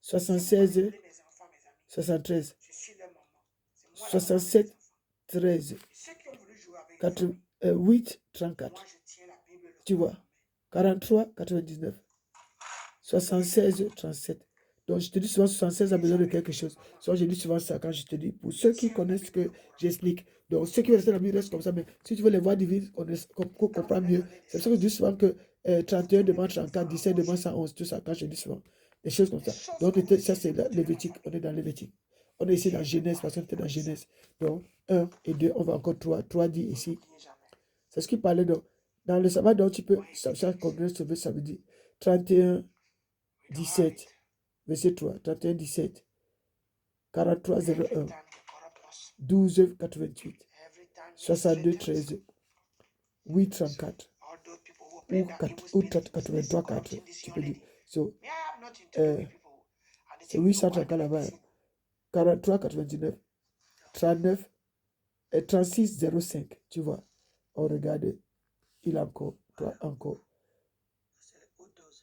A: 76, 73. 67, 13. 8, 34. Tu vois? 43, 99. 76, 37. Donc, je te dis souvent 76 a besoin de quelque chose. Soit je dis souvent ça quand je te dis, pour ceux qui connaissent ce que j'explique. Donc, ceux qui restent dans la Bible restent comme ça, mais si tu veux les voix divines, on comprend mieux. C'est pour ça que je dis souvent que 31 demande 34, 17 demande 111, tout ça, quand je dis souvent des choses comme ça. Donc, ça, c'est Lévitique. On est dans Lévitique. On est ici dans Genèse, parce qu'on était dans Genèse. Donc, 1 et 2, on va encore 3. 3 dit ici. C'est ce qu'il parlait donc. Dans le sabbat, donc tu peux, ça veut dire 31, 17, verset 3, 31, 17, 43, 01, 12, 88, 62, 13, 8, 34, ou 83, 4, tu peux dire. So, C'est 834 là-bas. 43 99. 39 et 36 05. Tu vois. On regarde. Il a encore. Encore.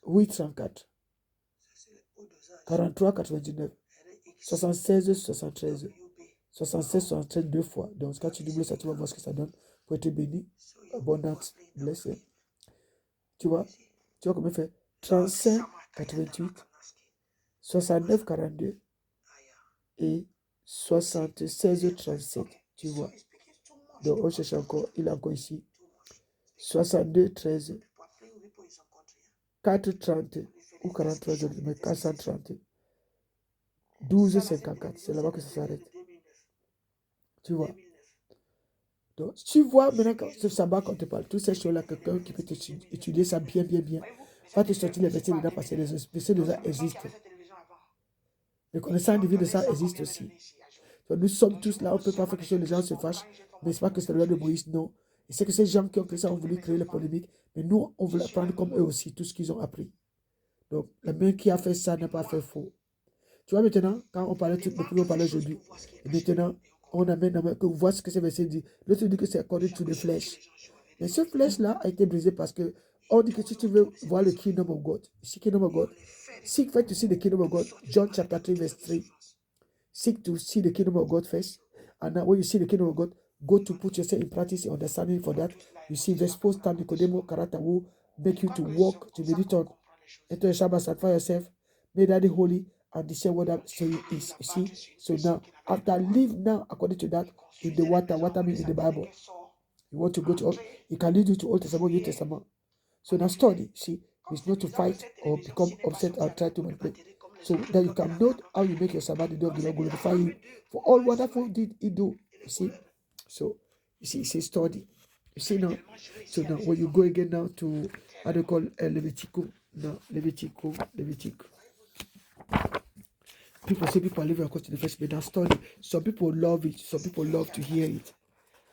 A: 834. 43 99. 76 73. 76 73 deux fois. Donc quand tu doubles ça, tu vas voir ce que ça donne. Pour être béni. Abondance. Blessé. Tu vois. Tu vois comment faire. 35 88. 69 42. Et 76 37. Tu vois. Donc on cherche encore. Il est encore ici. 62 13. 430 ou 43, mais 430. 12 54. C'est là-bas que ça s'arrête. Tu vois. Donc, tu vois maintenant quand ce sabbat, quand tu parles, toutes ces choses-là, quelqu'un qui peut étudier ça bien, va te sortir les versets dedans parce que les versets de ça existent. Les connaissances divines de ça existent aussi. Donc, nous sommes tous là, on ne peut pas faire quelque chose, les gens se fâchent. Mais ce n'est pas que c'est la loi de Moïse, non. Et c'est que ces gens qui ont créé ça ont voulu créer les polémiques. Mais nous, on veut apprendre comme eux aussi, tout ce qu'ils ont appris. Donc, la main qui a fait ça n'a pas fait faux. Tu vois maintenant, quand on parlait, on parlait aujourd'hui, et maintenant, on amène que vous voyez ce que ce verset dit. L'autre dit que c'est accordé to the flesh. Mais ce flèche-là a été brisé parce que on dit que si tu veux voir le kingdom of God, kingdom of God, seek first to see the kingdom of God. John chapter 3 verse 3. Seek to see the kingdom of God first. And now when you see the kingdom of God, go to put yourself in practice, understanding for that. You see, verse 4 stand Nicodemo character will make you to walk, to meditate on. Enter the Shabbat, sanctify yourself, make that holy, and discern what that saying is. You see? So now, after live now according to that in the water means in the Bible. You want to go to, it can lead you to Old Testament, New Testament. So now study, see, it's not to fight or become upset or try to manipulate. So that you can know how you make your Sabbath the day of the Lord glorify you for all wonderful did he do. You see? So, you see, it's a study. You see now? So now, when you go again now to, how do you call Leviticus? No, Leviticus. People say people are living according to the flesh, but now study. Some people love it. Some people love to hear it.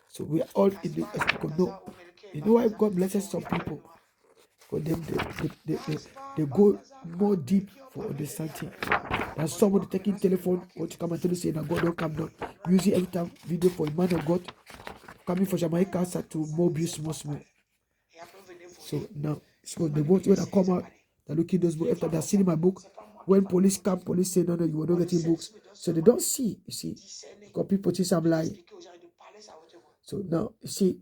A: So we are all in the people know. You know why God blesses some people? For them, they go more deep for understanding. There's somebody taking telephone, want to come and tell you, say, now God don't come down. Using every time video for a man of God, coming from Jamaica to Mobius small. So now, so the ones when I come out, they're looking those books. After they're seeing my book, when police come, police say, no, you are not getting books. So they don't see, you see, because people think I'm lying. So now, you see,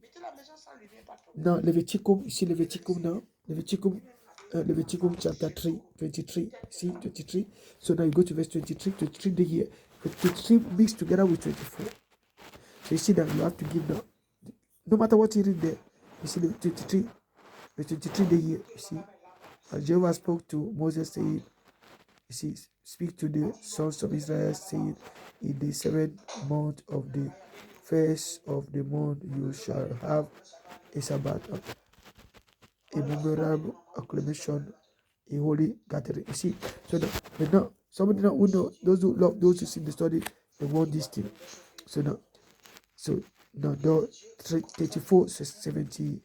A: now Leviticus, you see Leviticus now, Leviticus chapter 3, 23, see 23. So now you go to verse 23, 23 the year, 23 mixed together with 24. So you see that you have to give now, no matter what you read there, you see the 23 the year, you see. And Jehovah spoke to Moses saying, you see, speak to the sons of Israel saying, in the 7th month of the first of the month you shall have a Sabbath, a memorable acclamation, a holy gathering. You see, so but now somebody now who know, those who love, those who see the study, they want this thing. So now the 34 70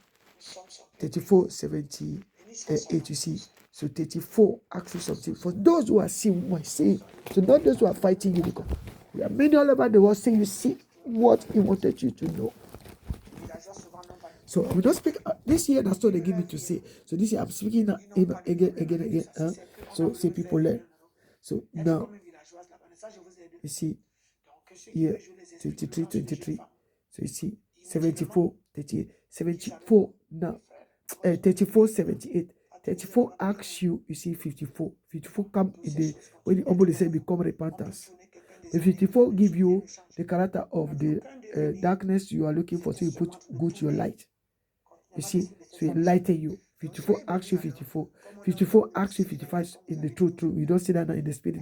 A: 8, you see. So 34 actually something for those who are seeing what I say. So not those who are fighting you, because we are many all over the world saying you see what he wanted you to know. So I will not speak this year. That's what they give me to say. So this year I'm speaking again. So say people learn. So now you see here 23. So you see 74 38 74 now 34 78. 34 asks you, you see 54. 54 come in the, when the humble say become repentance. The 54 give you the character of the darkness you are looking for, so you put good your light. You see, so it enlighten you. 54 asks you 54. 54 asks you 55 in the truth. You don't see that now in the spirit.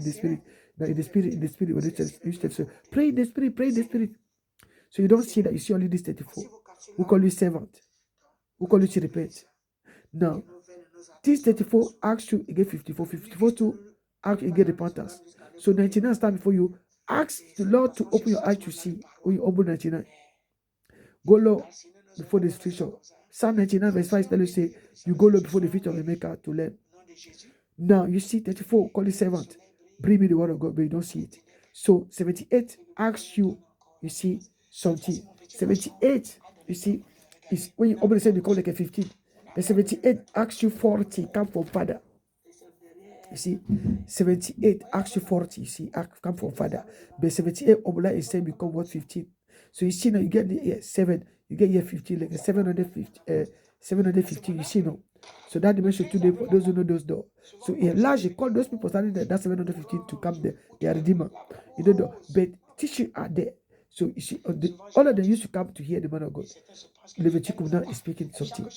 A: Now in the spirit, when you say, pray in the spirit. So you don't see that, you see only this 34. Who call you servant? Who call you to repent? Now, this 34 asks you again 54. 54 to ask you again repentance. So 99 stand before you. Ask the Lord to open your eyes to see when you open 99. Go low before the scripture. Psalm 99 verse 5 tell you say, you go low before the feet of the maker to learn. Now you see 34, call it servant. bring me the word of God, but you don't see it. So 78 asks you, you see, something. 78, you see, is when you open the same, you come like a 15. But 78 asks you 40, come from Father. You see, 78 asks you 40, you see, come from Father. But 78 Obula is saying become what 15. So you see now you get the here 7, you get here 15, like a 750, you see now. So that dimension today for those who know those doors. So in large, you call those people standing there, that's 715 to come there. They are redeemer. You don't know, but teaching are there. So you see, all of them used to come to hear the man of God. Leviticus now is speaking something.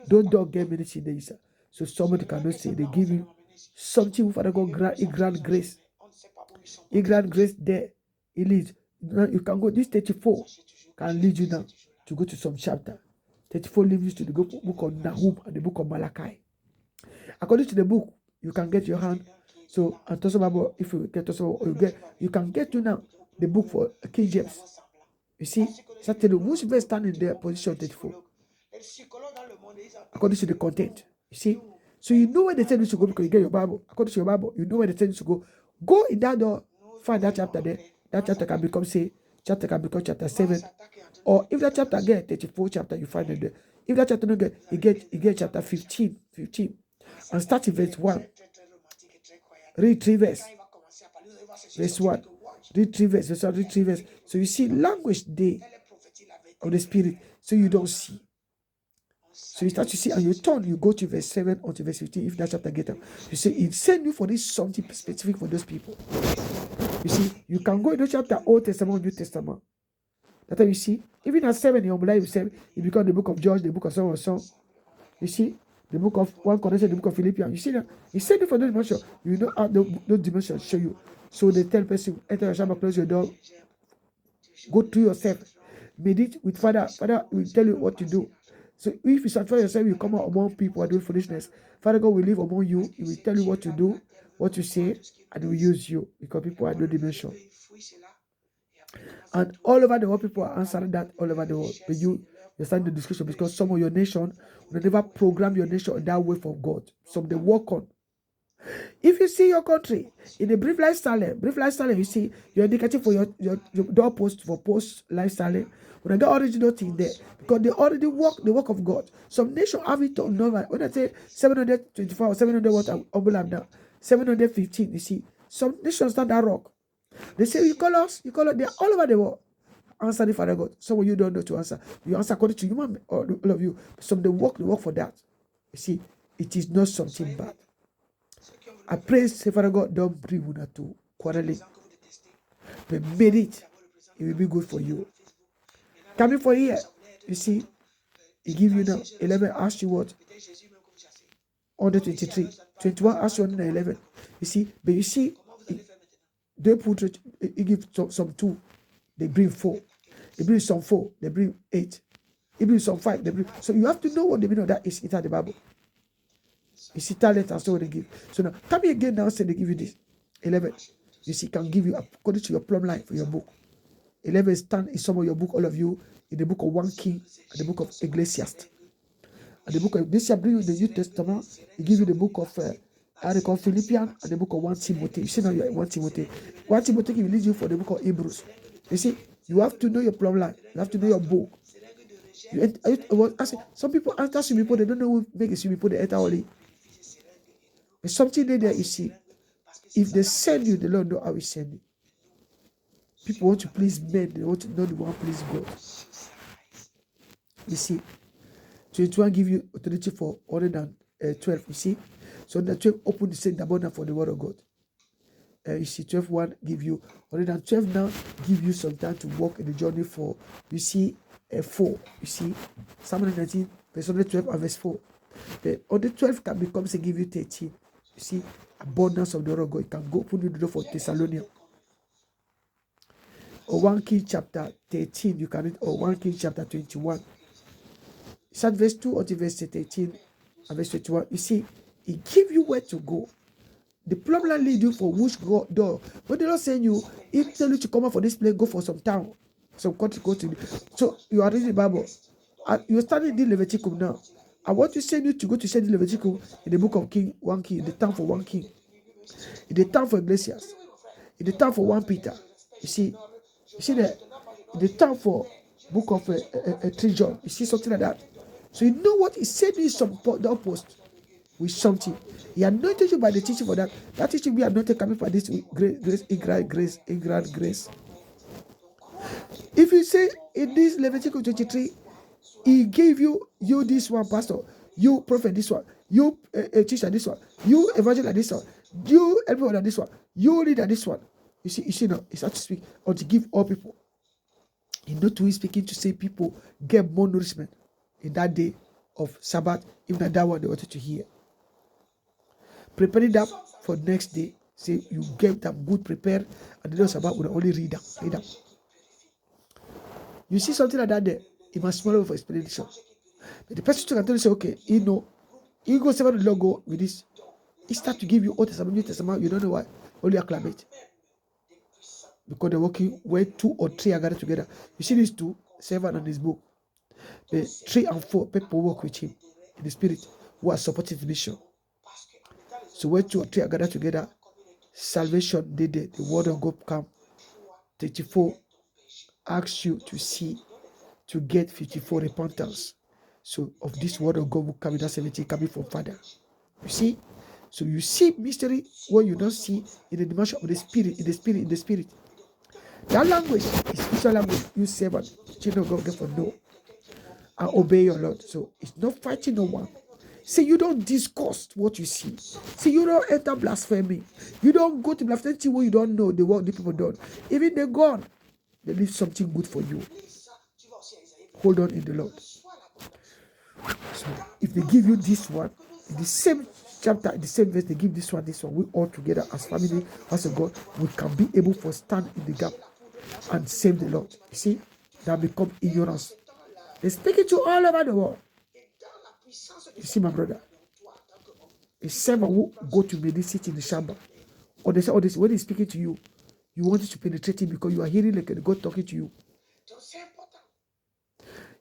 A: Don't get anything there, sir. So somebody cannot say they give you something with Father God grant grace. He grant grace there. He leads. Now you can go. This 34 can lead you now to go to some chapter. 34 leads you to the book of Nahum and the book of Malachi. According to the book, you can get your hand. So and about if you get you can get to now the book for King James. You see, certainly which verse stand in their position 34. According to the content. You see, so you know where they tell you to go because you get your Bible. According to your Bible, you know where they tell you to go. Go in that door, find that chapter there. That chapter can become chapter 7. Or if that chapter get 34 chapter, you find it there. If that chapter don't get, you get chapter 15. And start in verse 1. Read 3 verse. Verse 1. Read 3 verse. Verse 1, read 3 verse. So you see language day of the spirit. So you don't see. So you start to see and you turn, you go to verse 7 or to verse 15 if that chapter get up. You say it send you for this something specific for those people. You see, you can go in the chapter Old Testament, New Testament. That's how you see. Even at 7 in your life, it becomes the book of George, the book of Song. You see, the book of 1 Corinthians, the book of Philippians. You see that? He send you for those dimensions. You know how those dimensions show you. So they tell person, enter your chamber, close your door, go to yourself. Meditate with Father. Father will tell you what to do. So if you satisfy yourself, you come out among people and do foolishness. Father God will live among you. He will tell you what to do, what to say, and he will use you because people are no dimension. And all over the world, people are answering that all over the world. But you start the discussion because some of your nation will never program your nation in that way for God. Some they work on. If you see your country in a brief lifestyle, you see you're indicating for your doorpost for post lifestyle. When I get original thing there, because they already work the work of God. Some nation have it on normal. When I say 724 or 700 what I'm now, 715, you see, some nations stand that rock. They say you call us, they're all over the world. Answer the Father God. Some of you don't know to answer. You answer according to human, or all of you. Some they work for that. You see, it is not something bad. I pray, say Father God, don't bring you to quarreling. But made it will be good for you. Coming for here, you see, he give you now 11, ask you what? Under 23. 21 ask you under 11. You see, but you see, they put it, he give some 2, they bring 4. They bring some 4, they bring 8. He brings some 5, they bring. So you have to know what the meaning of that is inside the Bible. You see, talent and so what they give. So now, come here again now, say they give you this. 11. You see, can give you according to your plumb line for your book. 11 stand in some of your book, all of you, in the book of 1 King and the book of Ecclesiastes. And the book of this year bring you the New Testament. He give you the book of Philippians and the book of 1 Timothy. You see now you're in 1 Timothy. 1 Timothy will lead you for the book of Hebrews. You see, you have to know your plumb line. You have to know your book. Some people enter swimming pool, they don't know who make a swimming pool, they enter only. But something there, you see, if they send you, the Lord know how he send you. People want to please men, they want to know the one please God. You see, 21 give you authority for other than 12. You see, so the 12 open the same abundance for the word of God. You see, 12:1 give you other than 12 now give you some time to walk in the journey for. You see, 4. You see, Psalm 19 verse 12 and verse 4. The other 12 can become say give you 13. You see, abundance of the word of God. You can go open the door for Thessalonians. Or 1 King chapter 13, you can read, or 1 King chapter 21. It's at verse 2 or to verse 13 and verse 21. You see, he give you where to go. The problem lead you for which door. But they're not saying you, he tell you to come out for this place, go for some town, some country, go to. So you are reading the Bible. You're studying the Leviticus now. I want to send you to go to study Leviticus in the book of King, 1 King, the town for 1 King. In the time for Iglesias, in the time for 1 Peter, you see the time for book of 3 John, you see something like that. So you know what? He said in some post with something. He anointed you by the teaching for that. That teaching we anointed coming for this grace. If you say in this Leviticus 23, he gave you this one, pastor, you prophet this one, you teacher this one, you evangelist this one, you everyone this one, you leader this one. You see now, it's not to speak or to give all people. He's not to speaking to say people get more nourishment in that day of Sabbath, even that one they wanted to hear. Preparing them for next day, say you get them good prepared, and the day of Sabbath will only read them. You see something like that there, it must smell for explanation. But the person can tell you, say, okay, you know, you go 7 the go with this. He start to give you Old Testament, New Testament, you don't know why, only acclimate. Because they're working where 2 or 3 are gathered together. You see these 2, 7 and his book. The 3 and 4 people work with him in the spirit who are supporting the mission. So where 2 or 3 are gathered together, salvation did it. The word of God come. 34 asks you to see, to get 54 repentance. So of this word of God will come in that 70 coming from Father. You see? So you see mystery what you don't see in the dimension of the spirit, in the spirit. That language is spiritual language. You servant, children of God get for know and obey your Lord. So it's not fighting no one. See, you don't discuss what you see. See, you don't enter blasphemy. You don't go to blasphemy what you don't know, the work the people don't. Even they're gone, they leave something good for you. Hold on in the Lord. So if they give you this one, in the same chapter, in the same verse, they give this one, we all together as family, as a God, we can be able to stand in the gap and save the Lord. You see, that become ignorance. They're speaking to all over the world. You see, my brother, a servant who go to meditate in the chamber, or they say, when he's speaking to you, you want to penetrate him because you are hearing like God talking to you.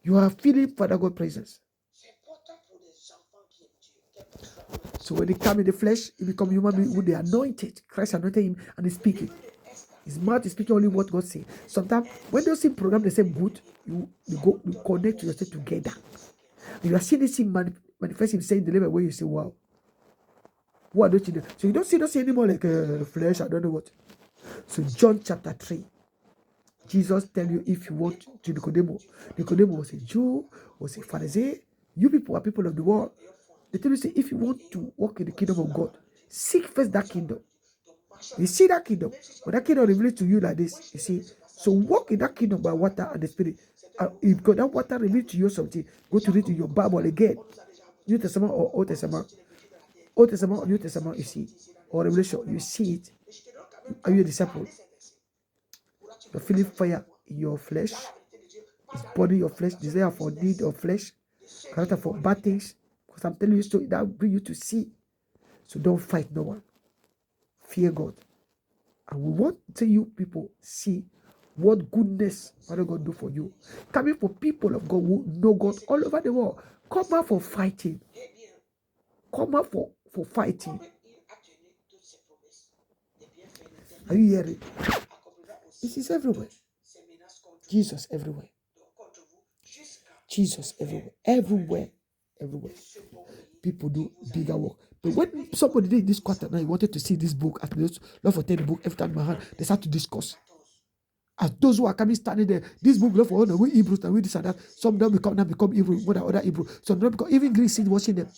A: You are feeling Father God's presence. So when they come in the flesh, he become human being who they anointed. Christ anointed him and he's speaking. His mouth is speaking only what God says. Sometimes when those same program the same good, you connect yourself together. And you are seeing this manifest himself in the level where you say, wow. What don't you do? So you don't see anymore like flesh, I don't know what. So John chapter 3. Jesus tell you if you want to Nicodemus. Nicodemus was a Jew, was a Pharisee. You people are people of the world. They tell you, say, if you want to walk in the kingdom of God, seek first that kingdom. You see that kingdom. When that kingdom reveals to you like this, you see. So walk in that kingdom by water and the spirit. If God, that water reveals to you something, go to read in your Bible again. New Testament or Old Testament. Old Testament or New Testament, you see. Or Revelation, you see it. Are you a disciple? You're feeling fire in your flesh. It's body, your flesh, desire for need of flesh, character for bad things. Because I'm telling you, so that will bring you to see. So don't fight no one. Fear God. And we want to you people see what goodness Father God do for you. Coming for people of God who know God all over the world. Come out for fighting. Come out for fighting. Are you hearing? It is everywhere. Jesus everywhere. Jesus everywhere. Everywhere. People do bigger work. But when somebody did this quarter now, he wanted to see this book, at least love for 10 book, every time in my hand, they start to discuss. As those who are coming standing there, this book love for honor, we Hebrews and we this and that. Some don't become Hebrew, more than other Hebrew. Some don't become even Greek seen watching them.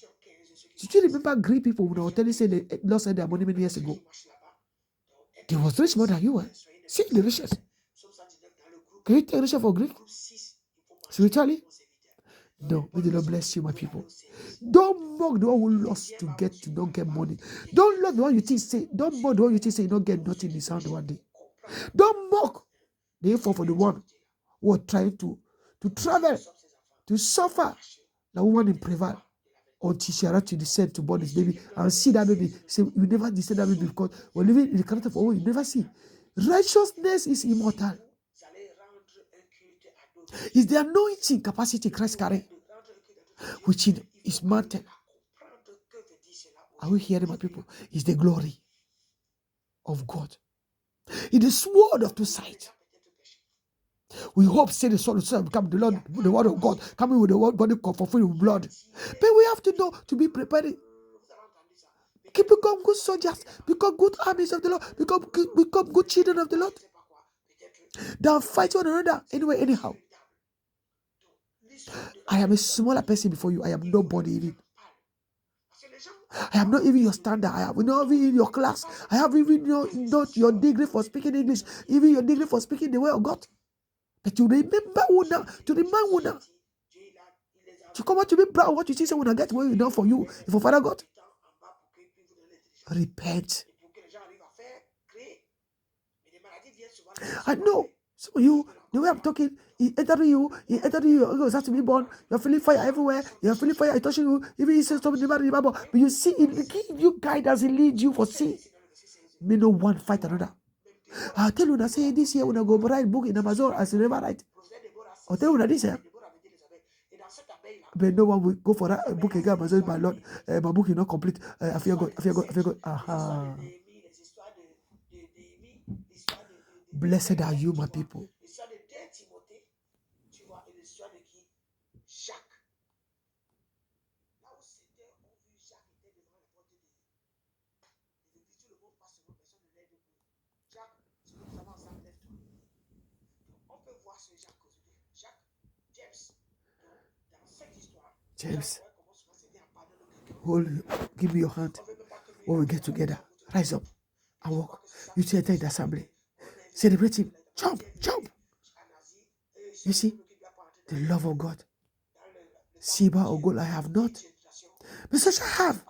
A: Did you remember Greek people when I was telling you say they lost their money many years ago? They was rich more than you were. See the riches. Can you take riches for Greek? Spiritually? No, may the Lord bless you, my people. Don't mock the one who lost to not get money. Don't mock the one you think say, don't mock the one you think say you don't get nothing in his hand one day. Don't mock the effort for the one who are trying to travel, to suffer. The woman in prevail until she arrived to descend to born his baby and see that baby. Say, you never descend that baby because we're living in the character of all you never see. Righteousness is immortal. It's the anointing capacity Christ carry, which is mountain. Are we hearing, my people? It's the glory. of God. It is sword of two sides. We hope, say the sword of self become the Lord, the word of God, coming with the word body fulfilled with blood. But we have to know to be prepared. Become good soldiers, become good armies of the Lord, become good children of the Lord. Don't fight one another anyway, anyhow. I am a smaller person before you. I am nobody even. I am not even your standard. I am not even in your class. I have even not your degree for speaking English, even your degree for speaking the way of God. But you remember una, to remind una, to come out to be proud of what you see, so when I get what you done for you, for Father God. Repent. I know some of you, the way I'm talking, it entered you, it has to be born. You're feeling fire everywhere. You're feeling fire touching you. Even you say something about the Bible, but you see, it give you guidance, it leads you for see. May no one fight another. I'll tell you when I say this year when I go write book in Amazon, I say never write. I'll tell you when I this year. But no one will go for that book again. Amazon, my Lord, my book is not complete. I fear God. Aha. Blessed are you, my people. James, give me your hand when we get together. Rise up and walk. You two enter the assembly. Celebrate him. Jump. You see, the love of God. Silver or gold I have not, but such I have.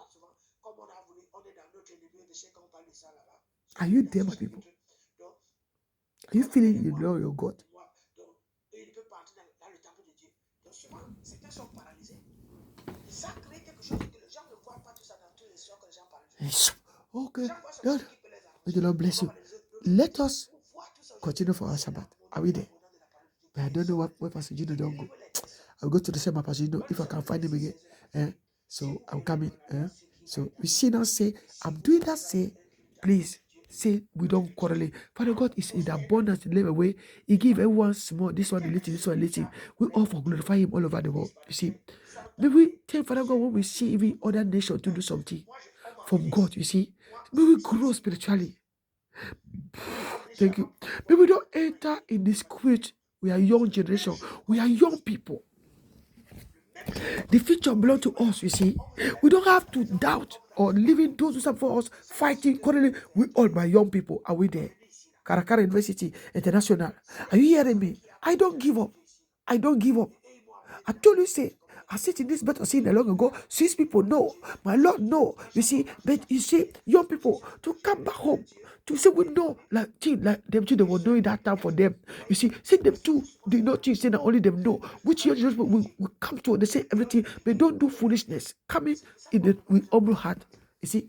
A: Are you there, my people? Are you feeling you know your God? Okay, Lord, may the Lord bless you. Let us continue for our Sabbath. Are we there? But I don't know where Pastor Gino don't go. I'll go to the same Pastor Gino if I can find him again. So I'm coming. So we see now say, I'm doing that, say, please, say we don't quarrel. Father God is in the abundance to live away. He give everyone small, this one little, this one little. We all for glorify him all over the world. You see, maybe we tell Father God when we see even other nations to do something from God, you see, maybe we grow spiritually. Thank you. Maybe we don't enter in this quit. We are young generation. We are young people. The future belongs to us, you see. We don't have to doubt or living those who stand for us, fighting, quarreling. We all my young people. Are we there? Karakara University International. Are you hearing me? I don't give up. I told you, say, I sit in this better scene long ago. 6 people, no. My Lord, no. You see, but you see, young people, to come back home, to say we know, like them too, they were knowing that time for them. You see, say them too, they know things, say that only them know. Which young people will come to, they say everything, but don't do foolishness. Coming with humble heart. You see,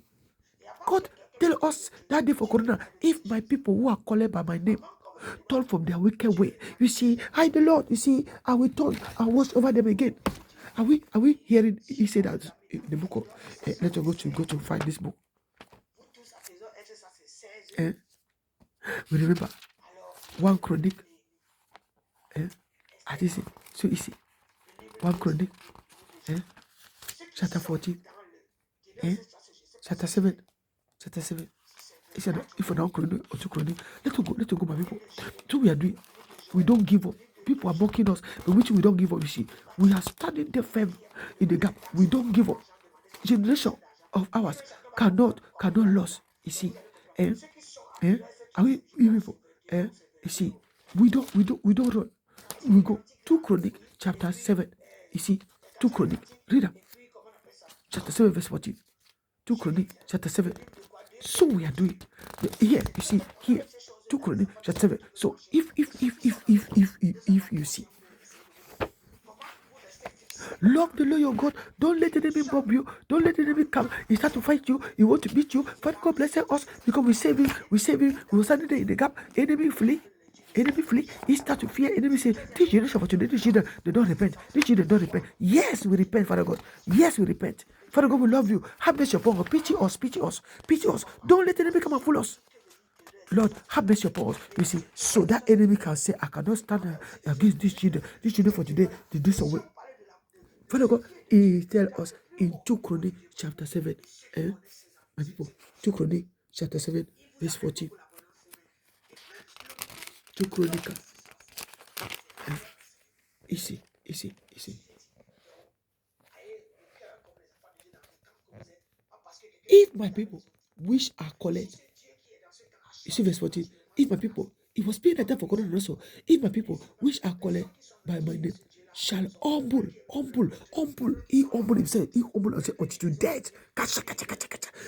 A: God tell us that day for Corona, if my people who are called by my name turn from their wicked way, you see, I the Lord, you see, I will turn and watch over them again. Are we hearing? He said that in the book of let's go to find this book. We remember 1 Chronic. I just say so easy. 1 Chronic, chapter 14, chapter 7. He said, if we're not Chronic or 2 Chronic, let us go, my people. So we are doing. We don't give up. People are mocking us, but which we don't give up. You see, we are standing there firm in the gap. We don't give up. Generation of ours cannot lose. You see, are we people? You see, we don't run. We go 2 Chronic chapter 7. You see, 2 Chronic. Read them. Chapter 7 verse 14. 2 Chronic chapter 7. So we are doing here. You see here. 2 Chronic chapter 7. So if you see, love the Lord your God. Don't let the enemy mob you. Don't let the enemy come. He start to fight you. He want to beat you. Father God bless us because we save him. We will stand there in the gap. Enemy flee. He start to fear. Enemy say, this generation for today, this children, they don't repent. This children don't repent. Yes, we repent, Father God. Yes, we repent. Father God, we love you. Have mercy upon us. Pity us. Don't let the enemy come and fool us. Lord, have mercy upon us. You see, so that enemy can say, I cannot stand against these children. These children for today, they do some way. Father God, He tell us in 2 Chronicles chapter 7, my people, 2 Chronicles chapter 7, verse 14. 2 Chronicles. Ici. If my people which are called, you see verse 14, if my people, it was being a time for God and also, if my people which are called by my name shall humble, he humble himself, unto death.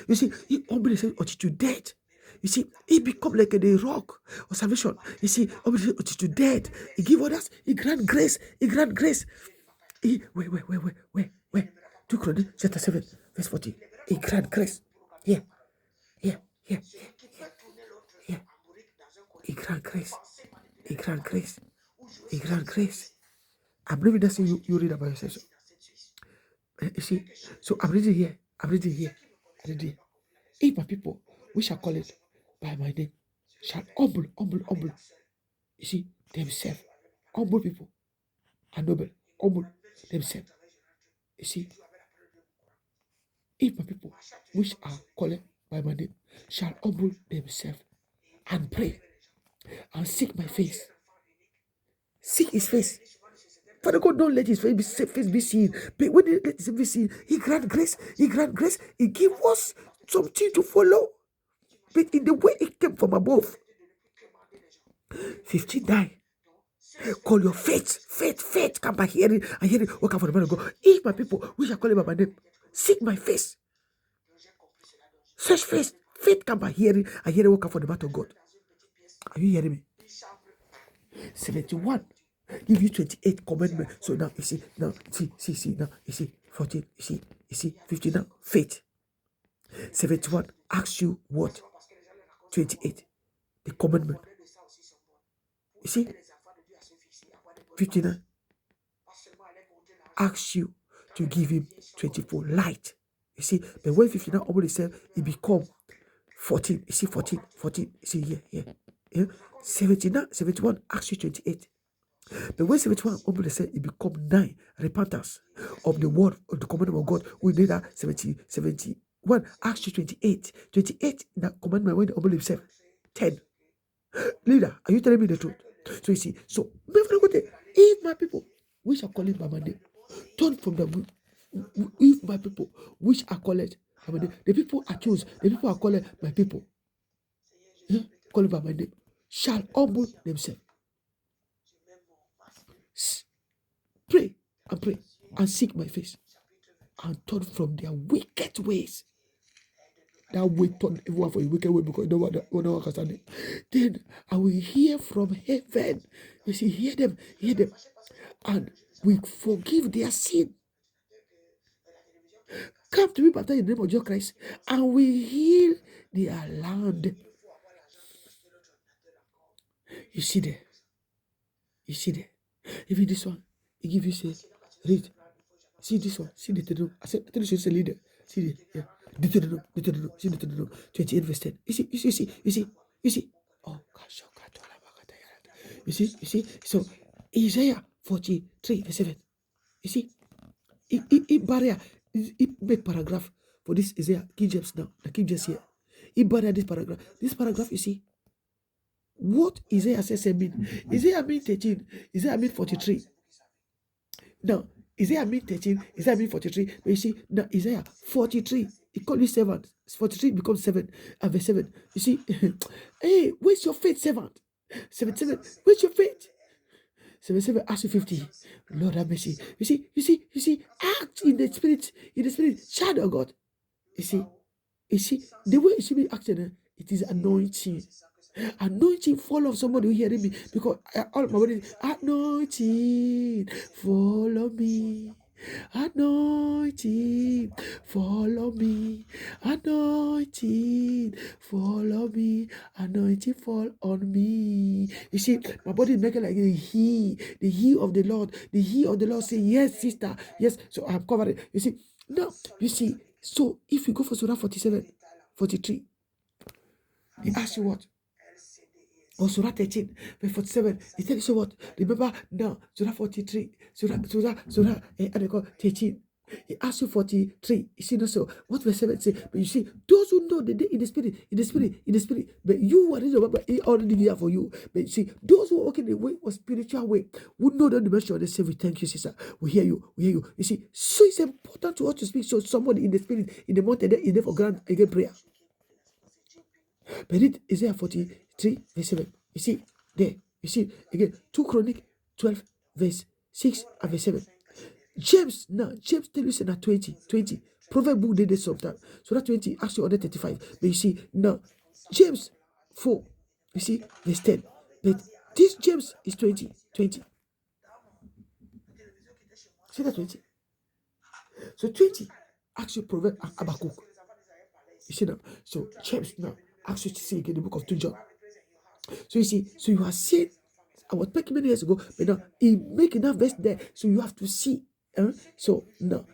A: You see, he humble himself unto death. You see, he become like a rock of salvation. You see, unto death. He give others, he grant grace. Wait. 2 Chronicles chapter 7, verse 40. He grant grace. Here. He grant grace. I'm reading that thing you read about yourself. You see, so I'm reading here. If my people, we shall call it by my name, shall humble. You see, themselves. Humble people are noble. Humble themselves. You see, if my people, which are called by my name, shall humble themselves and pray and seek my face. Seek his face. Father God, don't let his face be seen. But when he let his face be seen, he grant grace. He give us something to follow. But in the way it came from above. 59. Call your faith. Come by hearing and hearing. Walk out for the man of God. If my people, we shall call him by my name. Seek my face. Search face. Faith come by hearing and hearing. Walk out for the man of God. Are you hearing me? 71. Give you 28 commandments. So now you see, now you see 14, you see 15 now. Faith. 71 asks you what? 28. The commandment. You see? 59 asks you to give him 24 light. You see, but when 59 already said it become 14. You see 14. You see here. 71 asks you 28. But when 71 already said it become 9 repentance of the word of the commandment of God. We need that 71 asks you 28. 28 that commandment when the humble himself 10. Leader, are you telling me the truth? So you see, so if my people which are called by my name turn from them, if my people which are called by my name, the people I choose, the people are called my people, called by my name, shall humble themselves. Pray and seek my face and turn from their wicked ways. That way turn everyone for a wicked way because no one can stand it. Then I will hear from heaven. You see, hear them, and we forgive their sin. Come to me, baptize in the name of Jesus Christ, and we heal their land. You see there. Even this one, he give you say, read. See this one. See the Deuteronomy. I tell you, she's a leader. See the Deuteronomy. See Deuteronomy 28 verse 10. You see. Oh gosh. You see. So Isaiah 43 verse 7. You see, he make paragraph for this Isaiah King James now. The King James here. He barrier this paragraph. This paragraph, you see. What Isaiah says mean? Isaiah mean 13. Isaiah mean 43. Now, Isaiah mean 13. Isaiah mean 43. But you see, now Isaiah 43. He called you servant. 43 becomes 7. And verse 7. You see, hey, where's your faith, servant? 77. Where's your faith? 77 asks you 50. Lord have mercy. You see, act in the spirit, child of God. You see, the way you see me acting, it is anointing. Anointing fall on somebody who hearing me because all my body anointing follow me. Anointing follow me. Anointing follow me. Anointing fall on me. You see, my body is making like the he of the Lord. The he of the Lord say, yes, sister, yes. So I'm covered. You see, now you see. So if you go for Surah 47, 43, he asks you what? Or Surah 13, verse 47. He tells you what? Remember now, Surah 43, Surah 13. He asks you 43. You see, no, so what verse 7 say? But you see, those who know the day in the spirit, but you what is your Bible, he already there for you. But you see, those who walk in the way of spiritual way would know the dimension. They say, we thank you, sister. We hear you. You see, so it's important to us to speak. So somebody in the spirit, in the mountain, is there for grant again prayer. But it is there 43, verse 7. You see, there. You see, again, 2 Chronic 12, verse 6 and verse 7. James tell you now 20. Proverb book did this sometime. So that 20, actually under 35. But you see, now, James 4, you see, verse 10. But this James is 20. See that 20? So 20, actually Proverb Habakkuk. You see now? So James now, actually to see again the book of 2 John. So you see, so you are seeing, I was speaking many years ago, but now he make enough verse there, so you have to see. So now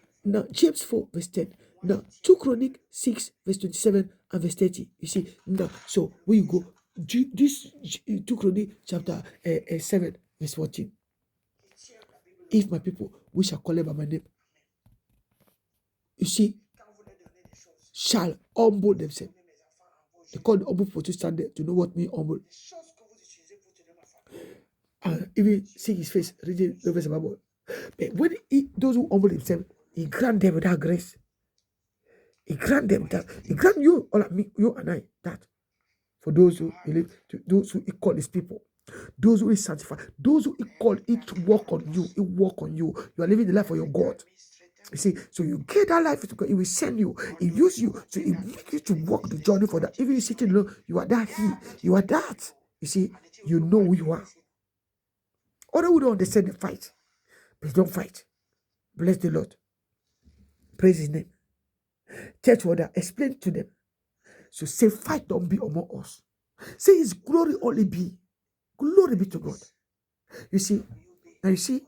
A: James 4 verse 10, now 2 Chronic 6 verse 27 and verse 30. You see now, so where you go, this 2 Chronic chapter 7 verse 14. If my people, we shall call them by my name, you see, shall humble themselves. They call the humble people to stand there to know what mean humble. And even see his face, reading the verse of the Bible. But when those who humble themselves, he grant them that grace. He grant them that. He grant you, all of me, you and I, that. For those who believe, those who he call his people, those who he sanctify, those who he call it to work on you, it work on you. You are living the life of your God. You see, so you get that life to God. He will send you. He use you. So he make you to walk the journey for that. Even you sitting alone, you are that you are that. You see, you know who you are. Other who don't understand the fight, but don't fight. Bless the Lord. Praise his name. Church order, explain to them. So say, fight don't be among us. Say his glory only be. Glory be to God. You see, now you see.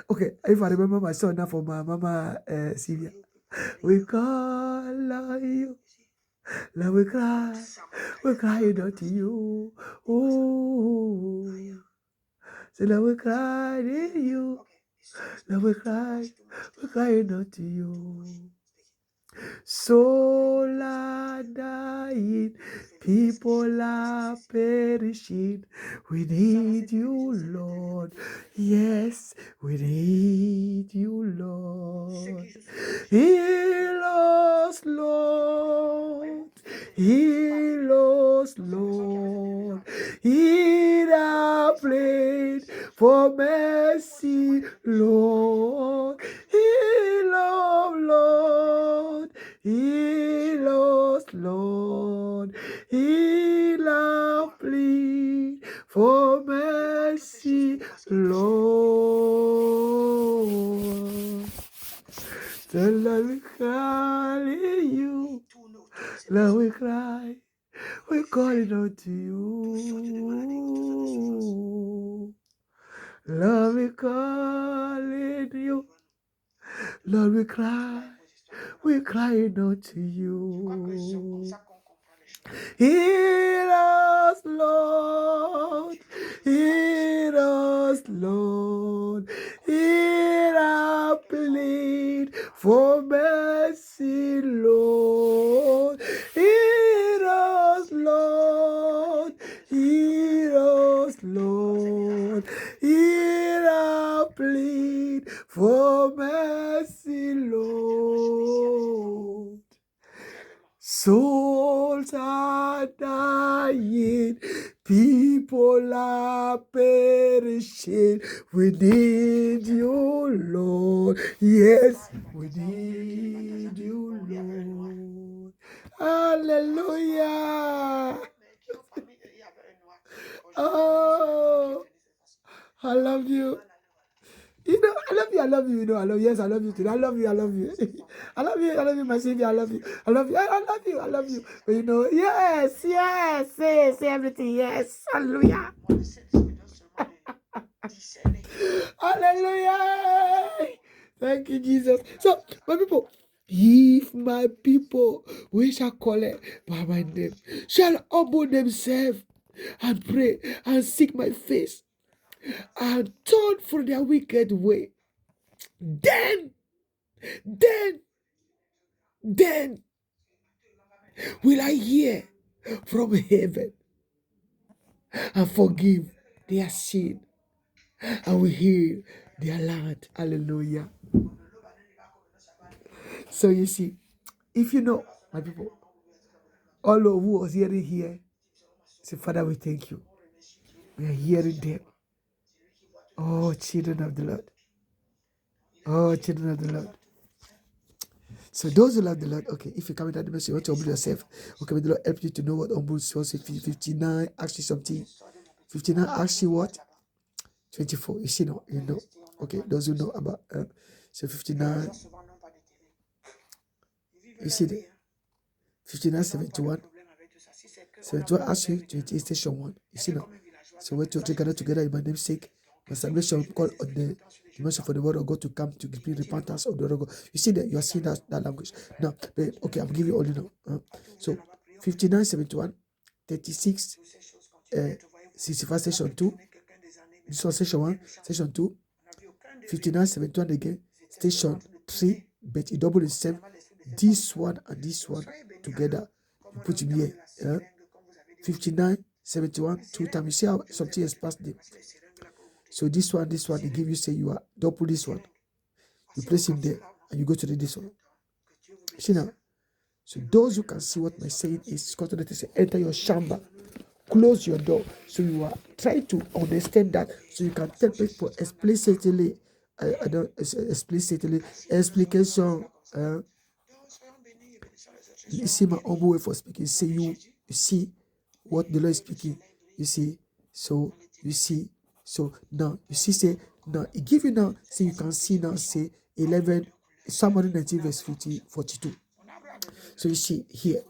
A: Okay, if I remember my son now from my mama Sylvia. We call on you. Love we cry. We cry out to you. Oh. Say love we cry in you. Love we cry. We cry out to you. Soul are dying, people are perishing. We need you, Lord. Yes, we need you, Lord. Heal us, Lord. Heal us, Lord. Hear our plea for mercy, Lord. Heal us, Lord. Heal us, Lord. Heal our plea for mercy, Lord. The Lord we cry you. Lord we cry. We're calling out to you. Lord we calling you. Lord we cry. We're crying out to you. Hear us, Lord. Hear us, Lord. Hear our plea for mercy, Lord. Hear us, Lord. Hear us, Lord. Hear our plea for mercy, Lord. Souls are dying, people are perishing. We need you, Lord. Yes, we need you, Lord. Hallelujah. Oh, I love you. You know, I love you, I love you, you know, I love you, yes, I love you too. I love you, I love you. I love you, my Savior, I love you. I love you, I love you. But you know, yes, say everything, yes. Hallelujah. Hallelujah. Thank you, Jesus. So, my people, if my people, we shall call it by my name, shall humble themselves. and pray and seek my face and turn from their wicked way, then will I hear from heaven and forgive their sin and will heal their land. Hallelujah. So you see, if you know, my people, all of who was hearing here, say, Father, we thank you. We are hearing them. Oh, children of the Lord. Oh, children of the Lord. So those who love the Lord, okay, if you come into the message, you want to humble yourself. Okay, may the Lord help you to know what humble is. 59 asks you something. 59 asks you what? 24. You see, no, you know. Okay, those who know about so 59. You see the 59, 71. 71 asks you 28 station 1. You see now. So when two or three gather together in my name's sake, my salvation call on the mercy for the word of God to come to bring repentance of the word of God. You see that you are seeing that language. Now, okay, I'm giving you only now. So 59, 71, 36, 65 station 2. This one station 1, station 2, 59, 71 again, station 3, but it double the same. This one and this one together, you put him here. 59, 71, 2 times. You see how something has passed them. So this one, they give you, say you are double this one. You place him there and you go to this one. See now. So those who can see what my saying is, say, enter your chamber, close your door. So you are trying to understand that, so you can tell people explicitly, explication. You see my humble way for speaking. Say you see what the Lord is speaking. You see, so you see, so now you see, say now it give you now, say you can see now, say 11, Psalm 119 verse 42. So you see here.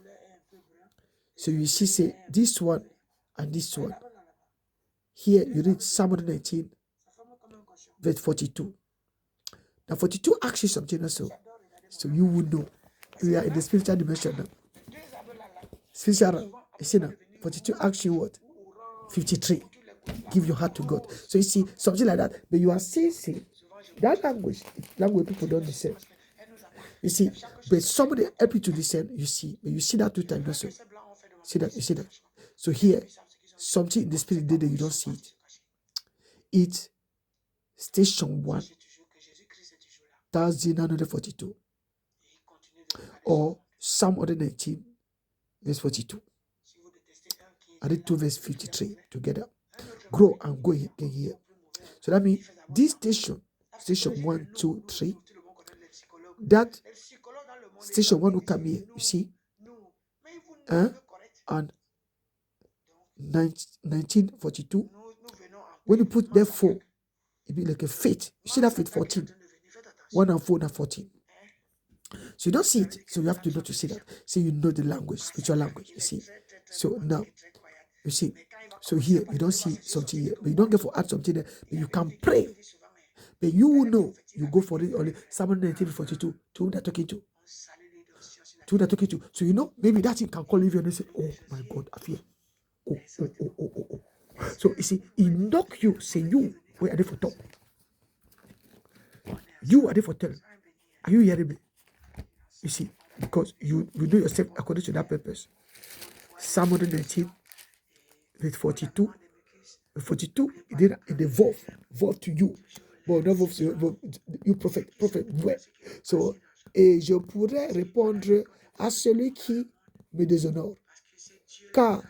A: So you see, say this one and this one. Here you read Psalm 119 verse 42. Now 42 asks you something also. So you would know. We are in the spiritual dimension now. Spiritual, you see now, 42 asks you what? 53. Give your heart to God. So you see, something like that. But you are saying that language people don't discern. You see, but somebody help you to discern, you see. But you see that 2 times also. See that, you see that. So here, something in the spirit did that you don't see it. It's station 1, 1942. Or Psalm 119, verse 42. I read 2 verse 53 together. Grow and go again here. So that means this station 1, 2, 3, that station 1 will come here, you see, and 1942, when you put there 4, it be like a faith. You see that faith 14, 1 and 4 and 14. So you don't see it, so you have to know to see that. So you know the language, spiritual language, you see. So now, you see, so here, you don't see something here, but you don't get for add something there, but you can pray. But you will know, you go for it only, Psalm 1942, to whom they're talking to. To whom they're talking to. So you know, maybe that thing can call you and say, oh my God, I fear. Oh. So you see, he knock you, say you, where are they for top? You are there for tell. Are you hearing me? You see, because you know yourself according to that purpose. Psalm 119, verse 42. 42, it did the verb to you. Bon, non, you prophet, ouais. So, et je pourrais répondre à celui qui me déshonore. Car